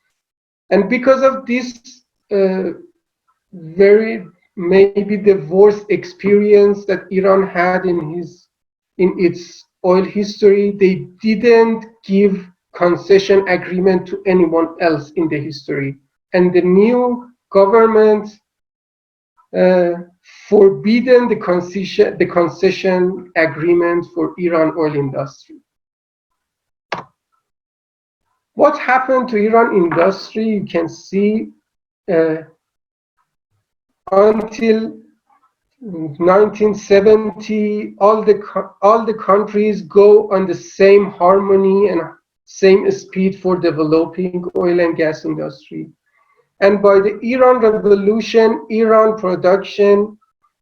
And because of this very maybe the worst experience that Iran had in its oil history, they didn't give concession agreement to anyone else in the history. And the new government forbidden the concession agreement for Iran oil industry. What happened to Iran industry? You can see until 1970, all the countries go on the same harmony and same speed for developing oil and gas industry. And by the Iran Revolution, Iran production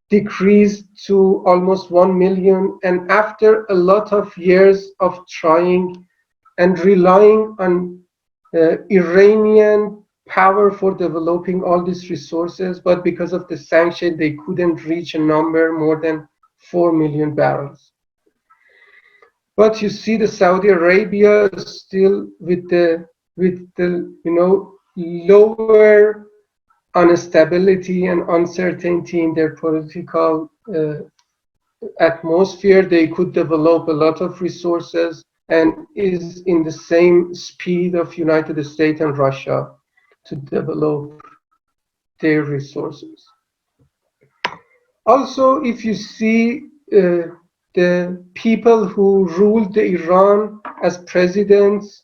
decreased to almost 1 million. And after a lot of years of trying and relying on Iranian power for developing all these resources, but because of the sanction, they couldn't reach a number more than 4 million barrels. But you see the Saudi Arabia still with the lower instability and uncertainty in their political atmosphere, they could develop a lot of resources and is in the same speed of United States and Russia to develop their resources. Also, if you see the people who ruled the Iran as presidents,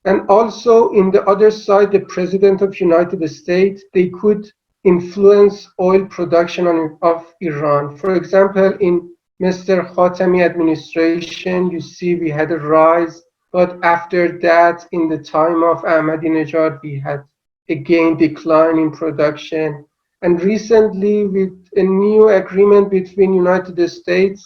and also in the other side, the president of United States, they could influence oil production of Iran. For example, in Mr. Khatami administration, you see we had a rise But after that, in the time of Ahmadinejad, we had again decline in production. And recently, with a new agreement between United States,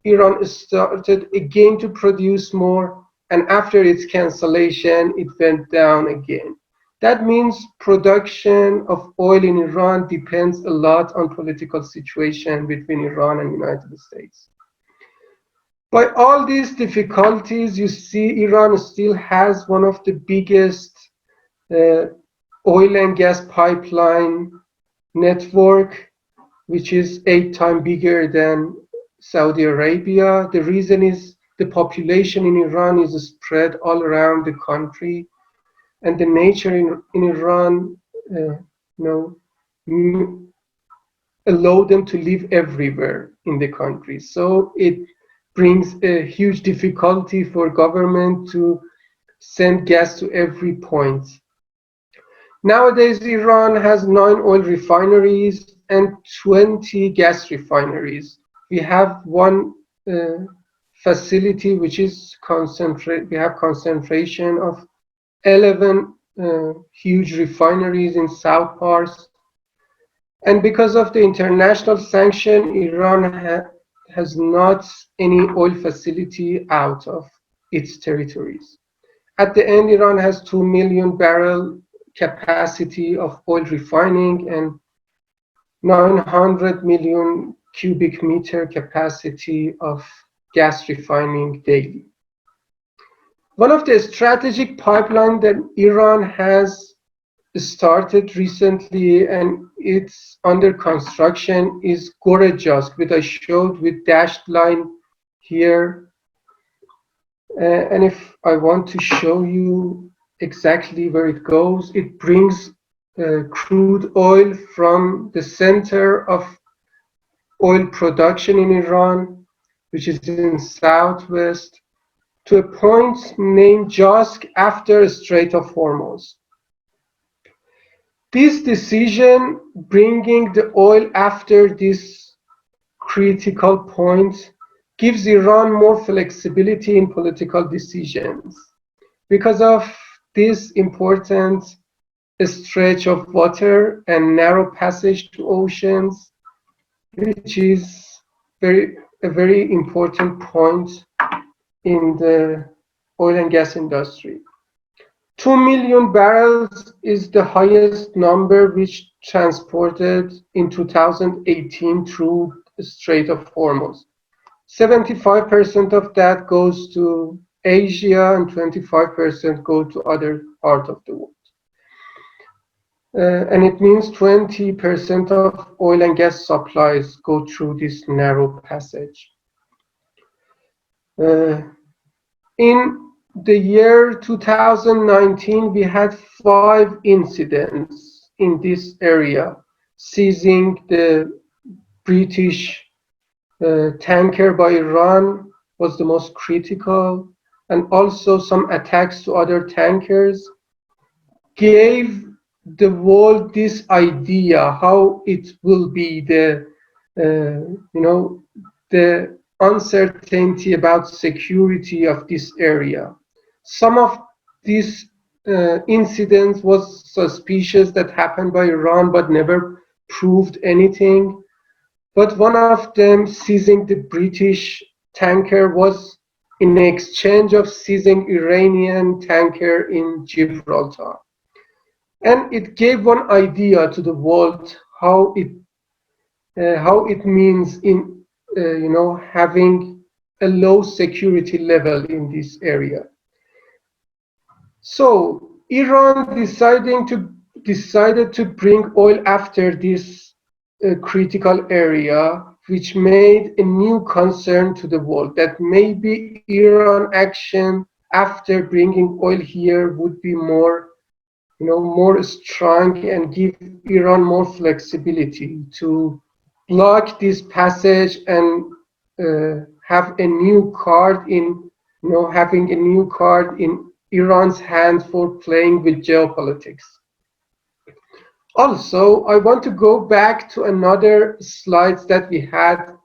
Iran started again to produce more, and after its cancellation, it went down again. That means production of oil in Iran depends a lot on political situation between Iran and United States. By all these difficulties, you see Iran still has one of the biggest uh, oil and gas pipeline network, which is 8 times bigger than Saudi Arabia. The reason is the population in Iran is spread all around the country, and the nature in Iran, you know, allow them to live everywhere in the country. So it brings a huge difficulty for government to send gas to every point. Nowadays, Iran has 9 oil refineries and 20 gas refineries. We have one facility which is we have concentration of 11 huge refineries in south parts. And because of the international sanction, Iran has not any oil facility out of its territories. At the end, Iran has 2 million barrel capacity of oil refining and 900 million cubic meter capacity of gas refining daily. One of the strategic pipelines that Iran has started recently and it's under construction is Gorejask, which I showed with dashed line here. And if I want to show you exactly where it goes, it brings crude oil from the center of oil production in Iran, which is in southwest, to a point named Jask after Strait of Hormuz. This decision, bringing the oil after this critical point, gives Iran more flexibility in political decisions. Because of this important stretch of water and narrow passage to oceans, which is a very important point in the oil and gas industry. 2 million barrels is the highest number which transported in 2018 through the Strait of Hormuz. 75% of that goes to Asia and 25% go to other parts of the world. And it means 20% of oil and gas supplies go through this narrow passage. In the year 2019, we had 5 incidents in this area. Seizing the British tanker by Iran was the most critical, and also some attacks to other tankers gave the world this idea how it will be the uncertainty about security of this area. Some of these incidents was suspicious that happened by Iran but never proved anything. But one of them, seizing the British tanker, was in exchange of seizing Iranian tanker in Gibraltar. And it gave one idea to the world how it means in having a low security level in this area. So Iran decided to bring oil after this critical area, which made a new concern to the world that maybe Iran action after bringing oil here would be more strong and give Iran more flexibility to block this passage and have a new card in, having a new card in Iran's hand for playing with geopolitics. Also, I want to go back to another slides that we had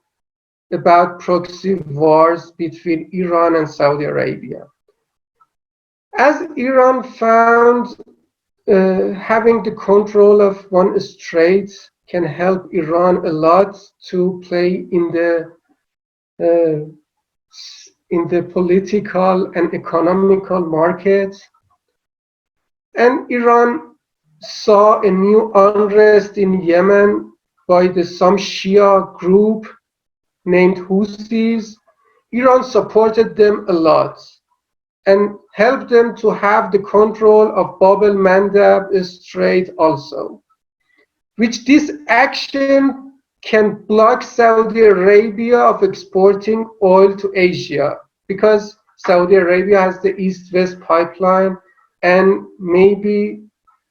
about proxy wars between Iran and Saudi Arabia. As Iran found having the control of one strait can help Iran a lot to play uh, in the political and economical market. And Iran saw a new unrest in Yemen by some Shia group named Houthis. Iran supported them a lot and helped them to have the control of Bab el Mandab Strait also, which this action can block Saudi Arabia of exporting oil to Asia because Saudi Arabia has the East-West pipeline and maybe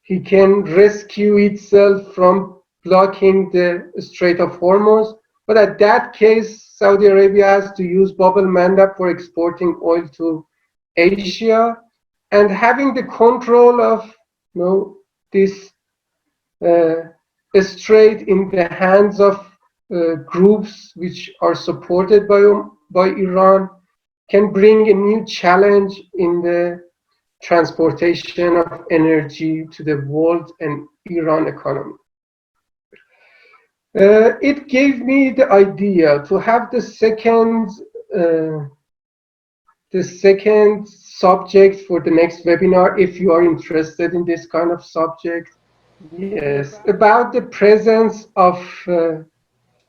he can rescue itself from blocking the Strait of Hormuz. But at that case, Saudi Arabia has to use Bab el Mandab for exporting oil to Asia, and having the control of this uh, strait in the hands of groups which are supported by Iran can bring a new challenge in the transportation of energy to the world and Iran economy. It gave me the idea to have uh, the second subject for the next webinar, if you are interested in this kind of subject. Yes, about the presence of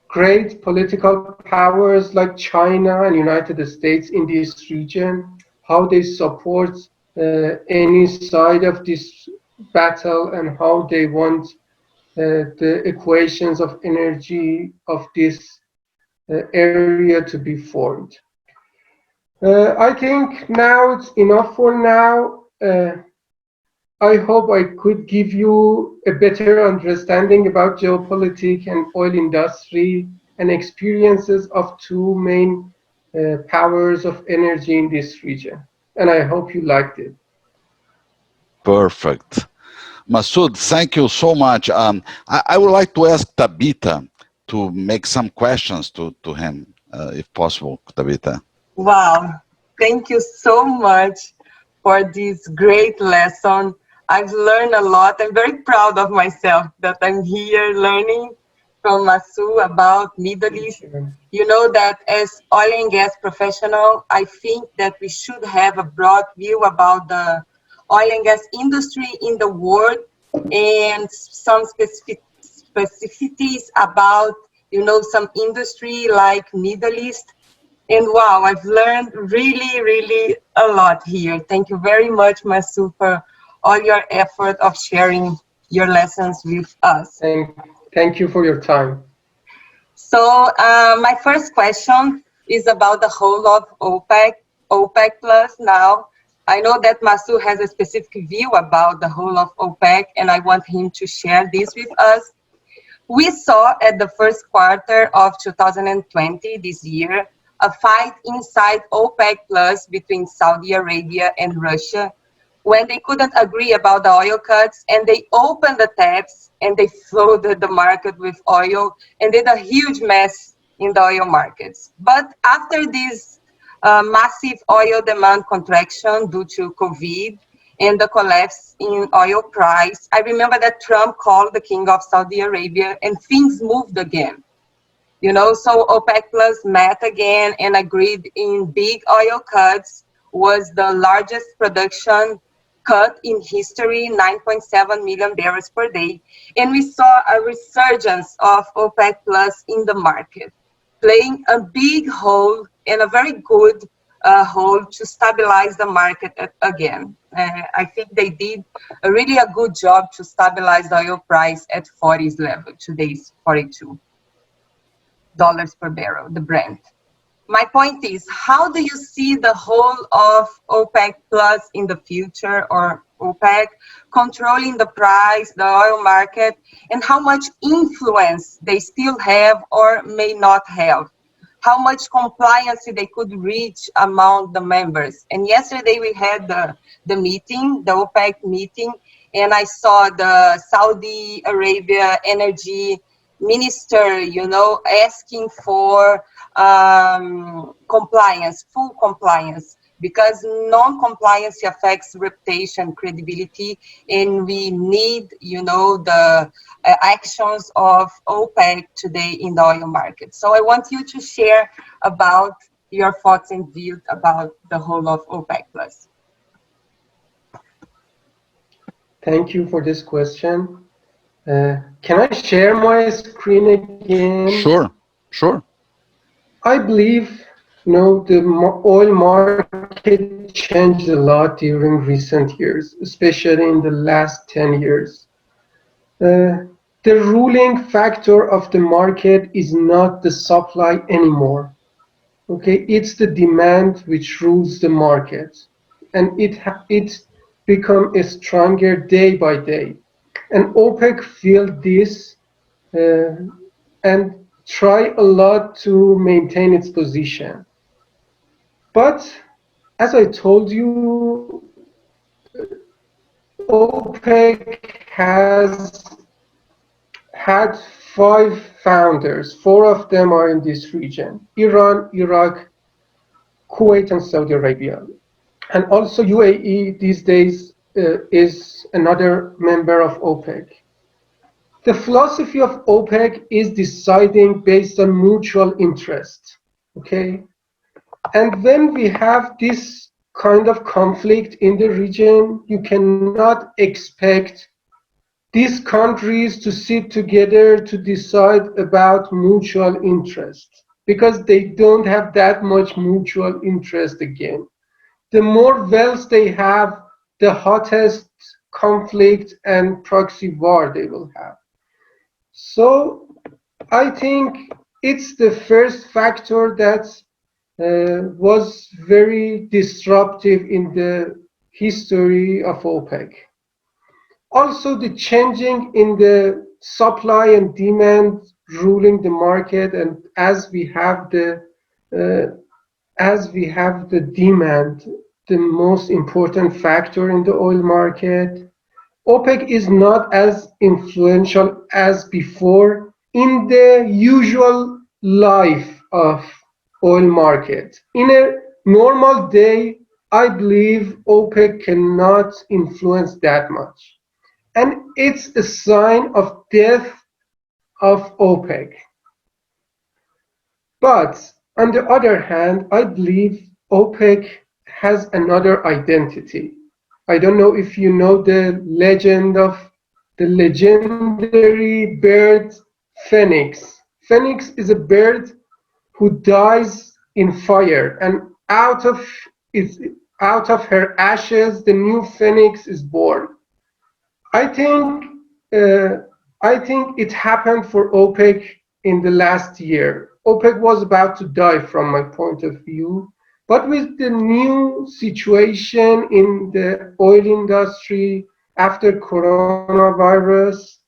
great political powers like China and United States in this region, how they support any side of this battle, and how they want the equations of energy of this area to be formed. I think now it's enough for now. I hope I could give you a better understanding about geopolitics and oil industry and experiences of two main powers of energy in this region. And I hope you liked it. Perfect. Masood, thank you so much. I would like to ask Tabitha to make some questions to him, if possible, Tabitha. Wow, thank you so much for this great lesson. I've learned a lot. I'm very proud of myself that I'm here learning from Masu about Middle East. You know that as oil and gas professional, I think that we should have a broad view about the oil and gas industry in the world and some specificities about, some industry like Middle East. And wow, I've learned really, really a lot here. Thank you very much, Masu, for all your effort of sharing your lessons with us. Thank you for your time. So my first question is about the whole of OPEC Plus now. I know that Masu has a specific view about the whole of OPEC, and I want him to share this with us. We saw at the first quarter of 2020, this year, a fight inside OPEC Plus between Saudi Arabia and Russia when they couldn't agree about the oil cuts, and they opened the taps and they flooded the market with oil and did a huge mess in the oil markets. But after this massive oil demand contraction due to COVID and the collapse in oil price, I remember that Trump called the king of Saudi Arabia and things moved again. So OPEC Plus met again and agreed in big oil cuts, was the largest production cut in history, 9.7 million barrels per day. And we saw a resurgence of OPEC Plus in the market, playing a big role and a very good role to stabilize the market again. I think they did a good job to stabilize the oil price at 40s level. Today's 42 dollars per barrel, the Brent. My point is, how do you see the whole of OPEC Plus in the future, or OPEC controlling the price, the oil market, and how much influence they still have or may not have? How much compliance they could reach among the members? And yesterday we had the meeting, the OPEC meeting, and I saw the Saudi Arabia energy minister, asking for compliance, full compliance. because non-compliance affects reputation, credibility, and we need, the actions of OPEC today in the oil market. So I want you to share about your thoughts and views about the whole of OPEC Plus. Thank you for this question. Can I share my screen again? Sure, sure. I believe, the oil market changed a lot during recent years, especially in the last 10 years. The ruling factor of the market is not the supply anymore. Okay, it's the demand which rules the market, and it's become stronger day by day. And OPEC feel this uh, and try a lot to maintain its position. But as I told you, OPEC has had 5 founders. 4 of them are in this region: Iran, Iraq, Kuwait, and Saudi Arabia. And also UAE these days is another member of OPEC. The philosophy of OPEC is deciding based on mutual interest. Okay? And when we have this kind of conflict in the region, you cannot expect these countries to sit together to decide about mutual interest, because they don't have that much mutual interest again. The more wealth they have, the hottest conflict and proxy war they will have. So I think it's the first factor that was very disruptive in the history of OPEC. Also, the changing in the supply and demand ruling the market, and uh, as we have the demand, the most important factor in the oil market, OPEC is not as influential as before in the usual life of oil market. In a normal day, I believe OPEC cannot influence that much. And it's a sign of death of OPEC. But on the other hand, I believe OPEC has another identity. I don't know if you know the legend of the legendary bird Phoenix. Phoenix is a bird who dies in fire, and its, out of her ashes, the new Phoenix is born. I think uh, I think it happened for OPEC in the last year. OPEC was about to die from my point of view, but with the new situation in the oil industry after coronavirus,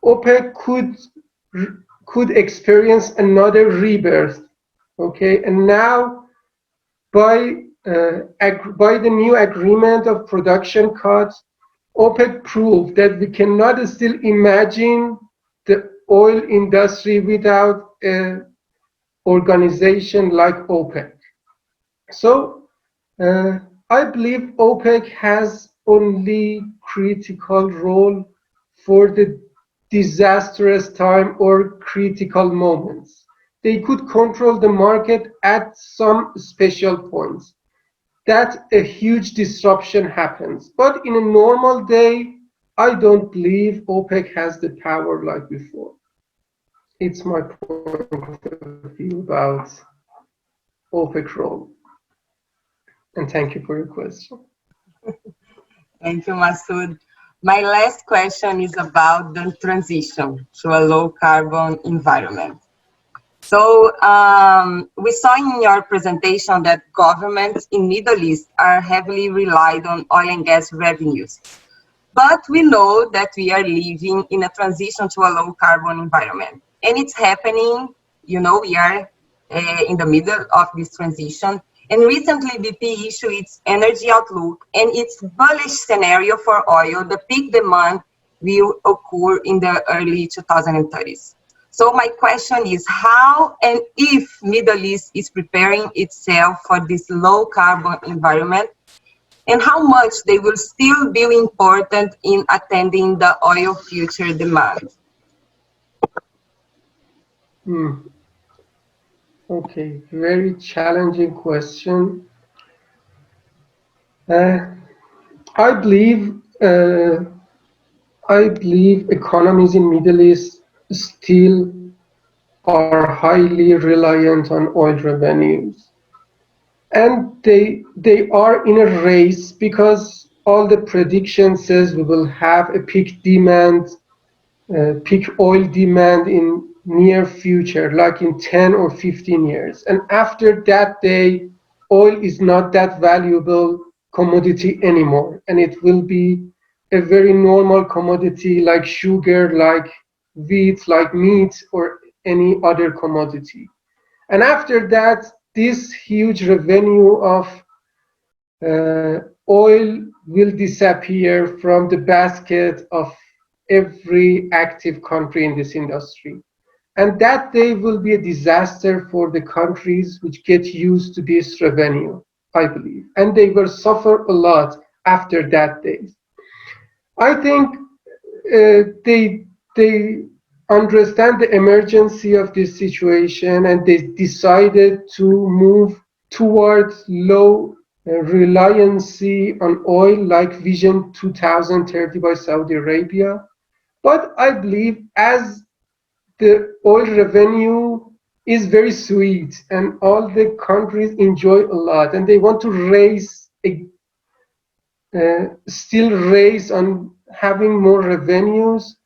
OPEC could experience another rebirth. Okay, and now by by the new agreement of production cuts, OPEC proved that we cannot still imagine the oil industry without an organization like OPEC. So I believe OPEC has only critical role for the disastrous time or critical moments. They could control the market at some special points that a huge disruption happens. But in a normal day, I don't believe OPEC has the power like before. It's my point of view about OPEC role. And thank you for your question. Thank you, Masood. My last question is about the transition to a low carbon environment. So we saw in your presentation that governments in Middle East are heavily relied on oil and gas revenues. But we know that we are living in a transition to a low carbon environment. And it's happening, we are in the middle of this transition. And recently BP issued its energy outlook and its bullish scenario for oil. The peak demand will occur in the early 2030s. So my question is how and if Middle East is preparing itself for this low carbon environment, and how much they will still be important in attending the oil future demand? Hmm. Okay, very challenging question. Uh, I believe uh, I believe economies in Middle East still are highly reliant on oil revenues, and they are in a race because all the prediction says we will have a peak oil demand in near future, like in 10 or 15 years. And after that day, oil is not that valuable commodity anymore. And it will be a very normal commodity like sugar, like wheat, like meat, or any other commodity. And after that, this huge revenue of oil will disappear from the basket of every active country in this industry. And that day will be a disaster for the countries which get used to this revenue, I believe. And they will suffer a lot after that day. I think they understand the emergency of this situation and they decided to move towards low reliancy on oil like Vision 2030 by Saudi Arabia. But I believe as the oil revenue is very sweet and all the countries enjoy a lot and they want to still raise on having more revenues,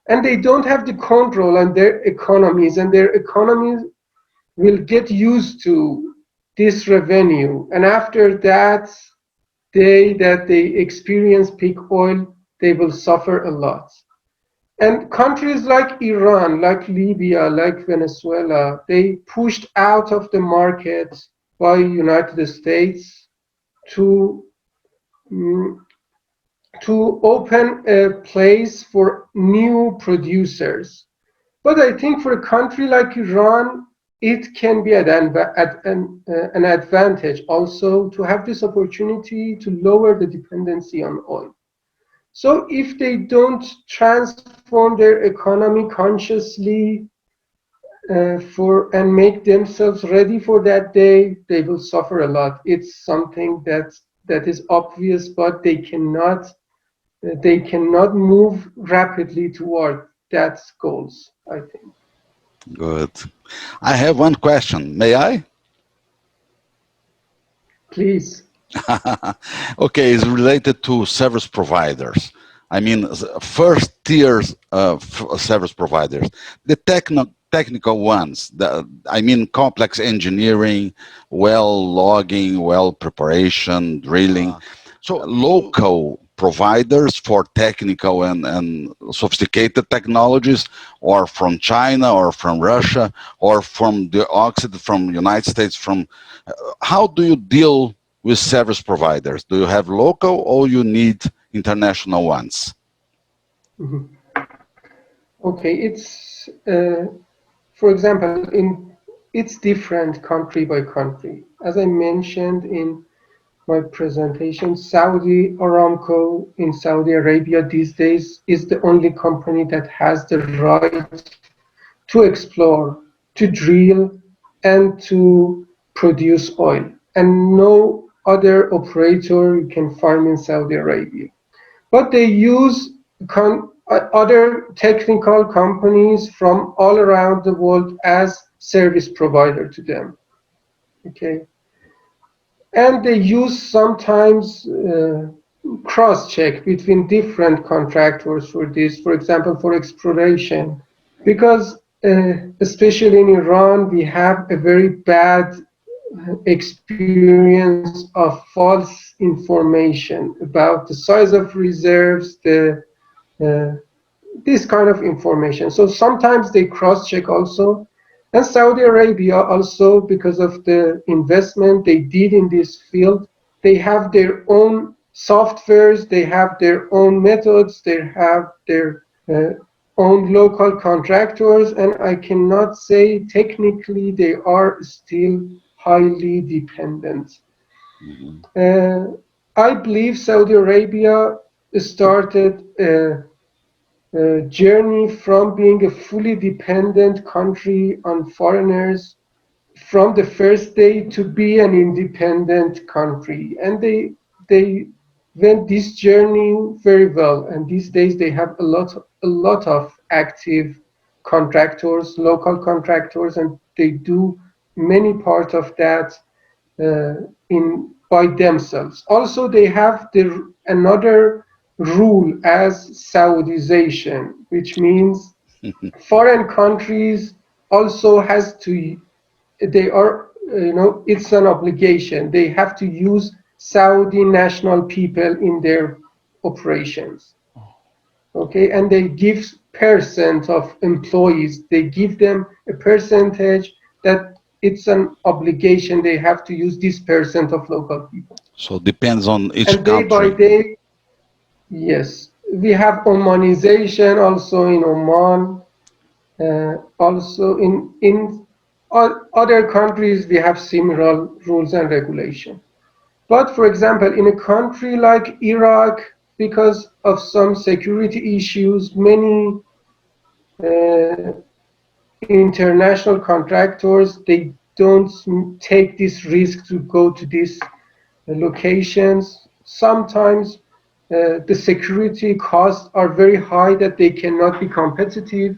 and they don't have the control on their economies, and their economies will get used to this revenue. And after that day that they experience peak oil, they will suffer a lot. And countries like Iran, like Libya, like Venezuela, they pushed out of the market by United States to mm, to open a place for new producers. But I think for a country like Iran, it can be an advantage also to have this opportunity to lower the dependency on oil. So if they don't transform their economy consciously for and make themselves ready for that day, they will suffer a lot. It's something that is obvious, but they cannot move rapidly toward that goals, I think. Good. I have one question. May I? Please. Okay, it's related to service providers. I mean, first tier service providers, the technical ones. I mean, complex engineering, well logging, well preparation, drilling. So local providers for technical and sophisticated technologies, or from China, or from Russia, or from the Occident, from United States, from how do you deal with service providers? Do you have local or you need international ones? Mhm. Okay, for example, it's different country by country. As I mentioned in my presentation, Saudi Aramco in Saudi Arabia these days is the only company that has the right to explore, to drill, and to produce oil. And no other operator you can find in Saudi Arabia. But they use other technical companies from all around the world as service provider to them. Okay, and they use sometimes cross-check between different contractors for this. For example, for exploration, because especially in Iran, we have a very bad experience of false information about the size of reserves, uh, this kind of information. So sometimes they cross-check also. And Saudi Arabia also, because of the investment they did in this field, they have their own softwares, they have their own methods, they have their own local contractors, and I cannot say technically they are still highly dependent. Mhm. Uh, I believe Saudi Arabia started a journey from being a fully dependent country on foreigners from the first day to be an independent country, and they went this journey very well, and these days they have a lot of active contractors, local contractors, and they do many part of that uh, in by themselves. Also, they have another rule as Saudization, which means foreign countries also has to, they are, it's an obligation. They have to use Saudi national people in their operations. Okay, and they give percent of employees. They give them a percentage that it's an obligation. They have to use this percent of local people. So depends on each And day by country. day, yes, we have Omanization also in Oman. Also in other countries, we have similar rules and regulation. But for example, in a country like Iraq, because of some security issues, many uh, international contractors, they don't take this risk to go to these locations. Sometimes the security costs are very high that they cannot be competitive.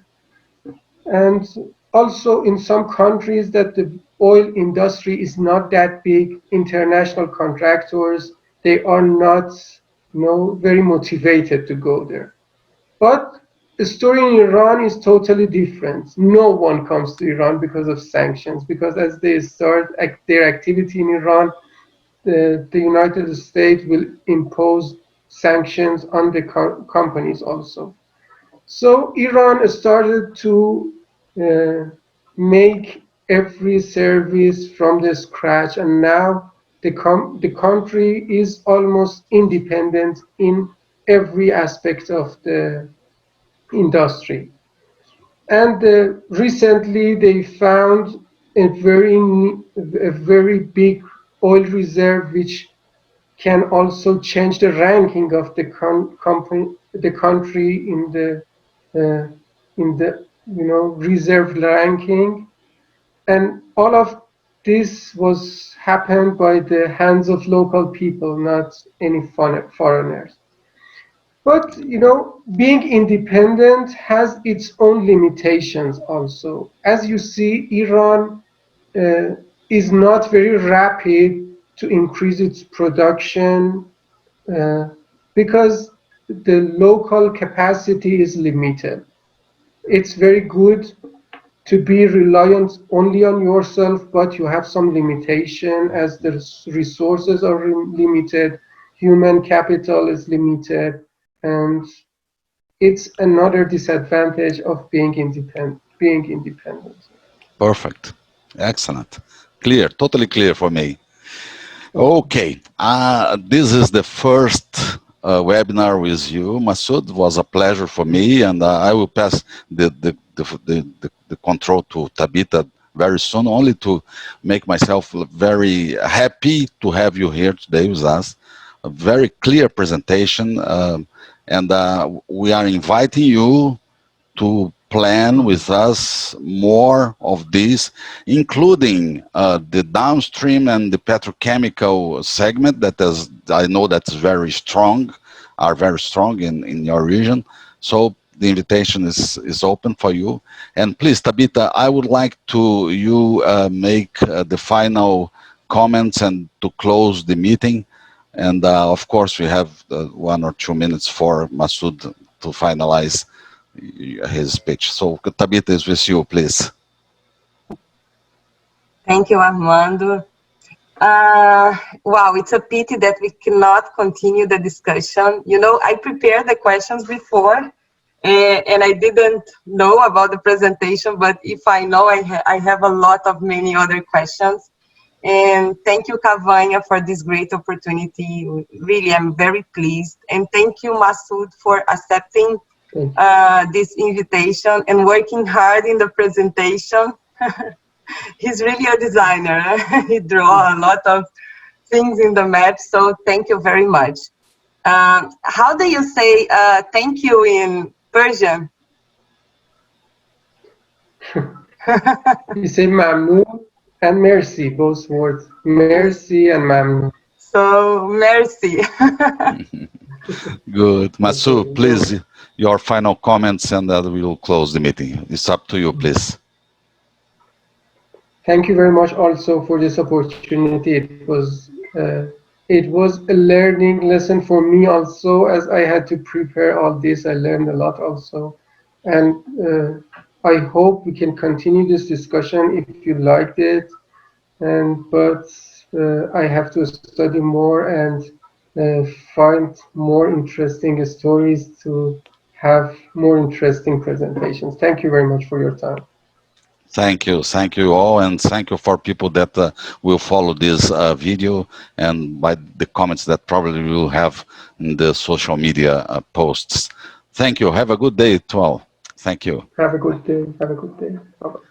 And also in some countries that the oil industry is not that big, international contractors, they are not, very motivated to go there. But the story in Iran is totally different. No one comes to Iran because of sanctions, because as they start their activity in Iran, the United States will impose sanctions on the companies also. So Iran started to uh, make every service from the scratch, and now the country is almost independent in every aspect of the industry. And recently they found a very big oil reserve, which can also change the ranking of the country uh, in the reserve ranking, and all of this was happened by the hands of local people, not any foreigners. But being independent has its own limitations also. As you see, Iran uh, is not very rapid to increase its production uh, because the local capacity is limited. It's very good to be reliant only on yourself, but you have some limitation as the resources are limited, human capital is limited, and it's another disadvantage of being independent. Perfect. Excellent. Clear. Totally clear for me. Okay. Okay. This is the first webinar with you, Masood. It was a pleasure for me, and I will pass the control to Tabitha very soon, only to make myself very happy to have you here today with us. A very clear presentation, and we are inviting you to plan with us more of this, including the downstream and the petrochemical segment that is, I know that's very strong, are very strong in your region. So the invitation is open for you. And please, Tabitha, I would like to you make the final comments and to close the meeting. And of course, we have 1 or 2 minutes for Masood to finalize his speech. So Tabitha is with you, please. Thank you, Armando. Wow, it's a pity that we cannot continue the discussion. I prepared the questions before, and I didn't know about the presentation, but if I know, I have a lot of many other questions. And thank you, Cavanha, for this great opportunity. Really, I'm very pleased. And thank you, Masood, for accepting Thank you. this invitation and working hard in the presentation. He's really a designer. He draw a lot of things in the map, so thank you very much. How do you say thank you in Persian? You say mamnoon and merci, both words. Merci and mamnoon. So, merci. Good. Masu, Okay, please, your final comments and we will close the meeting. It's up to you, please. thank you very much also for this opportunity. It was a learning lesson for me also, as I had to prepare all this. I learned a lot also, and I hope we can continue this discussion if you liked it. But I have to study more and find more interesting stories to have more interesting presentations. Thank you very much for your time. Thank you all, and thank you for people that will follow this video and by the comments that probably we will have in the social media posts. Thank you. Have a good day to all. Thank you. Have a good day. Have a good day. Bye bye.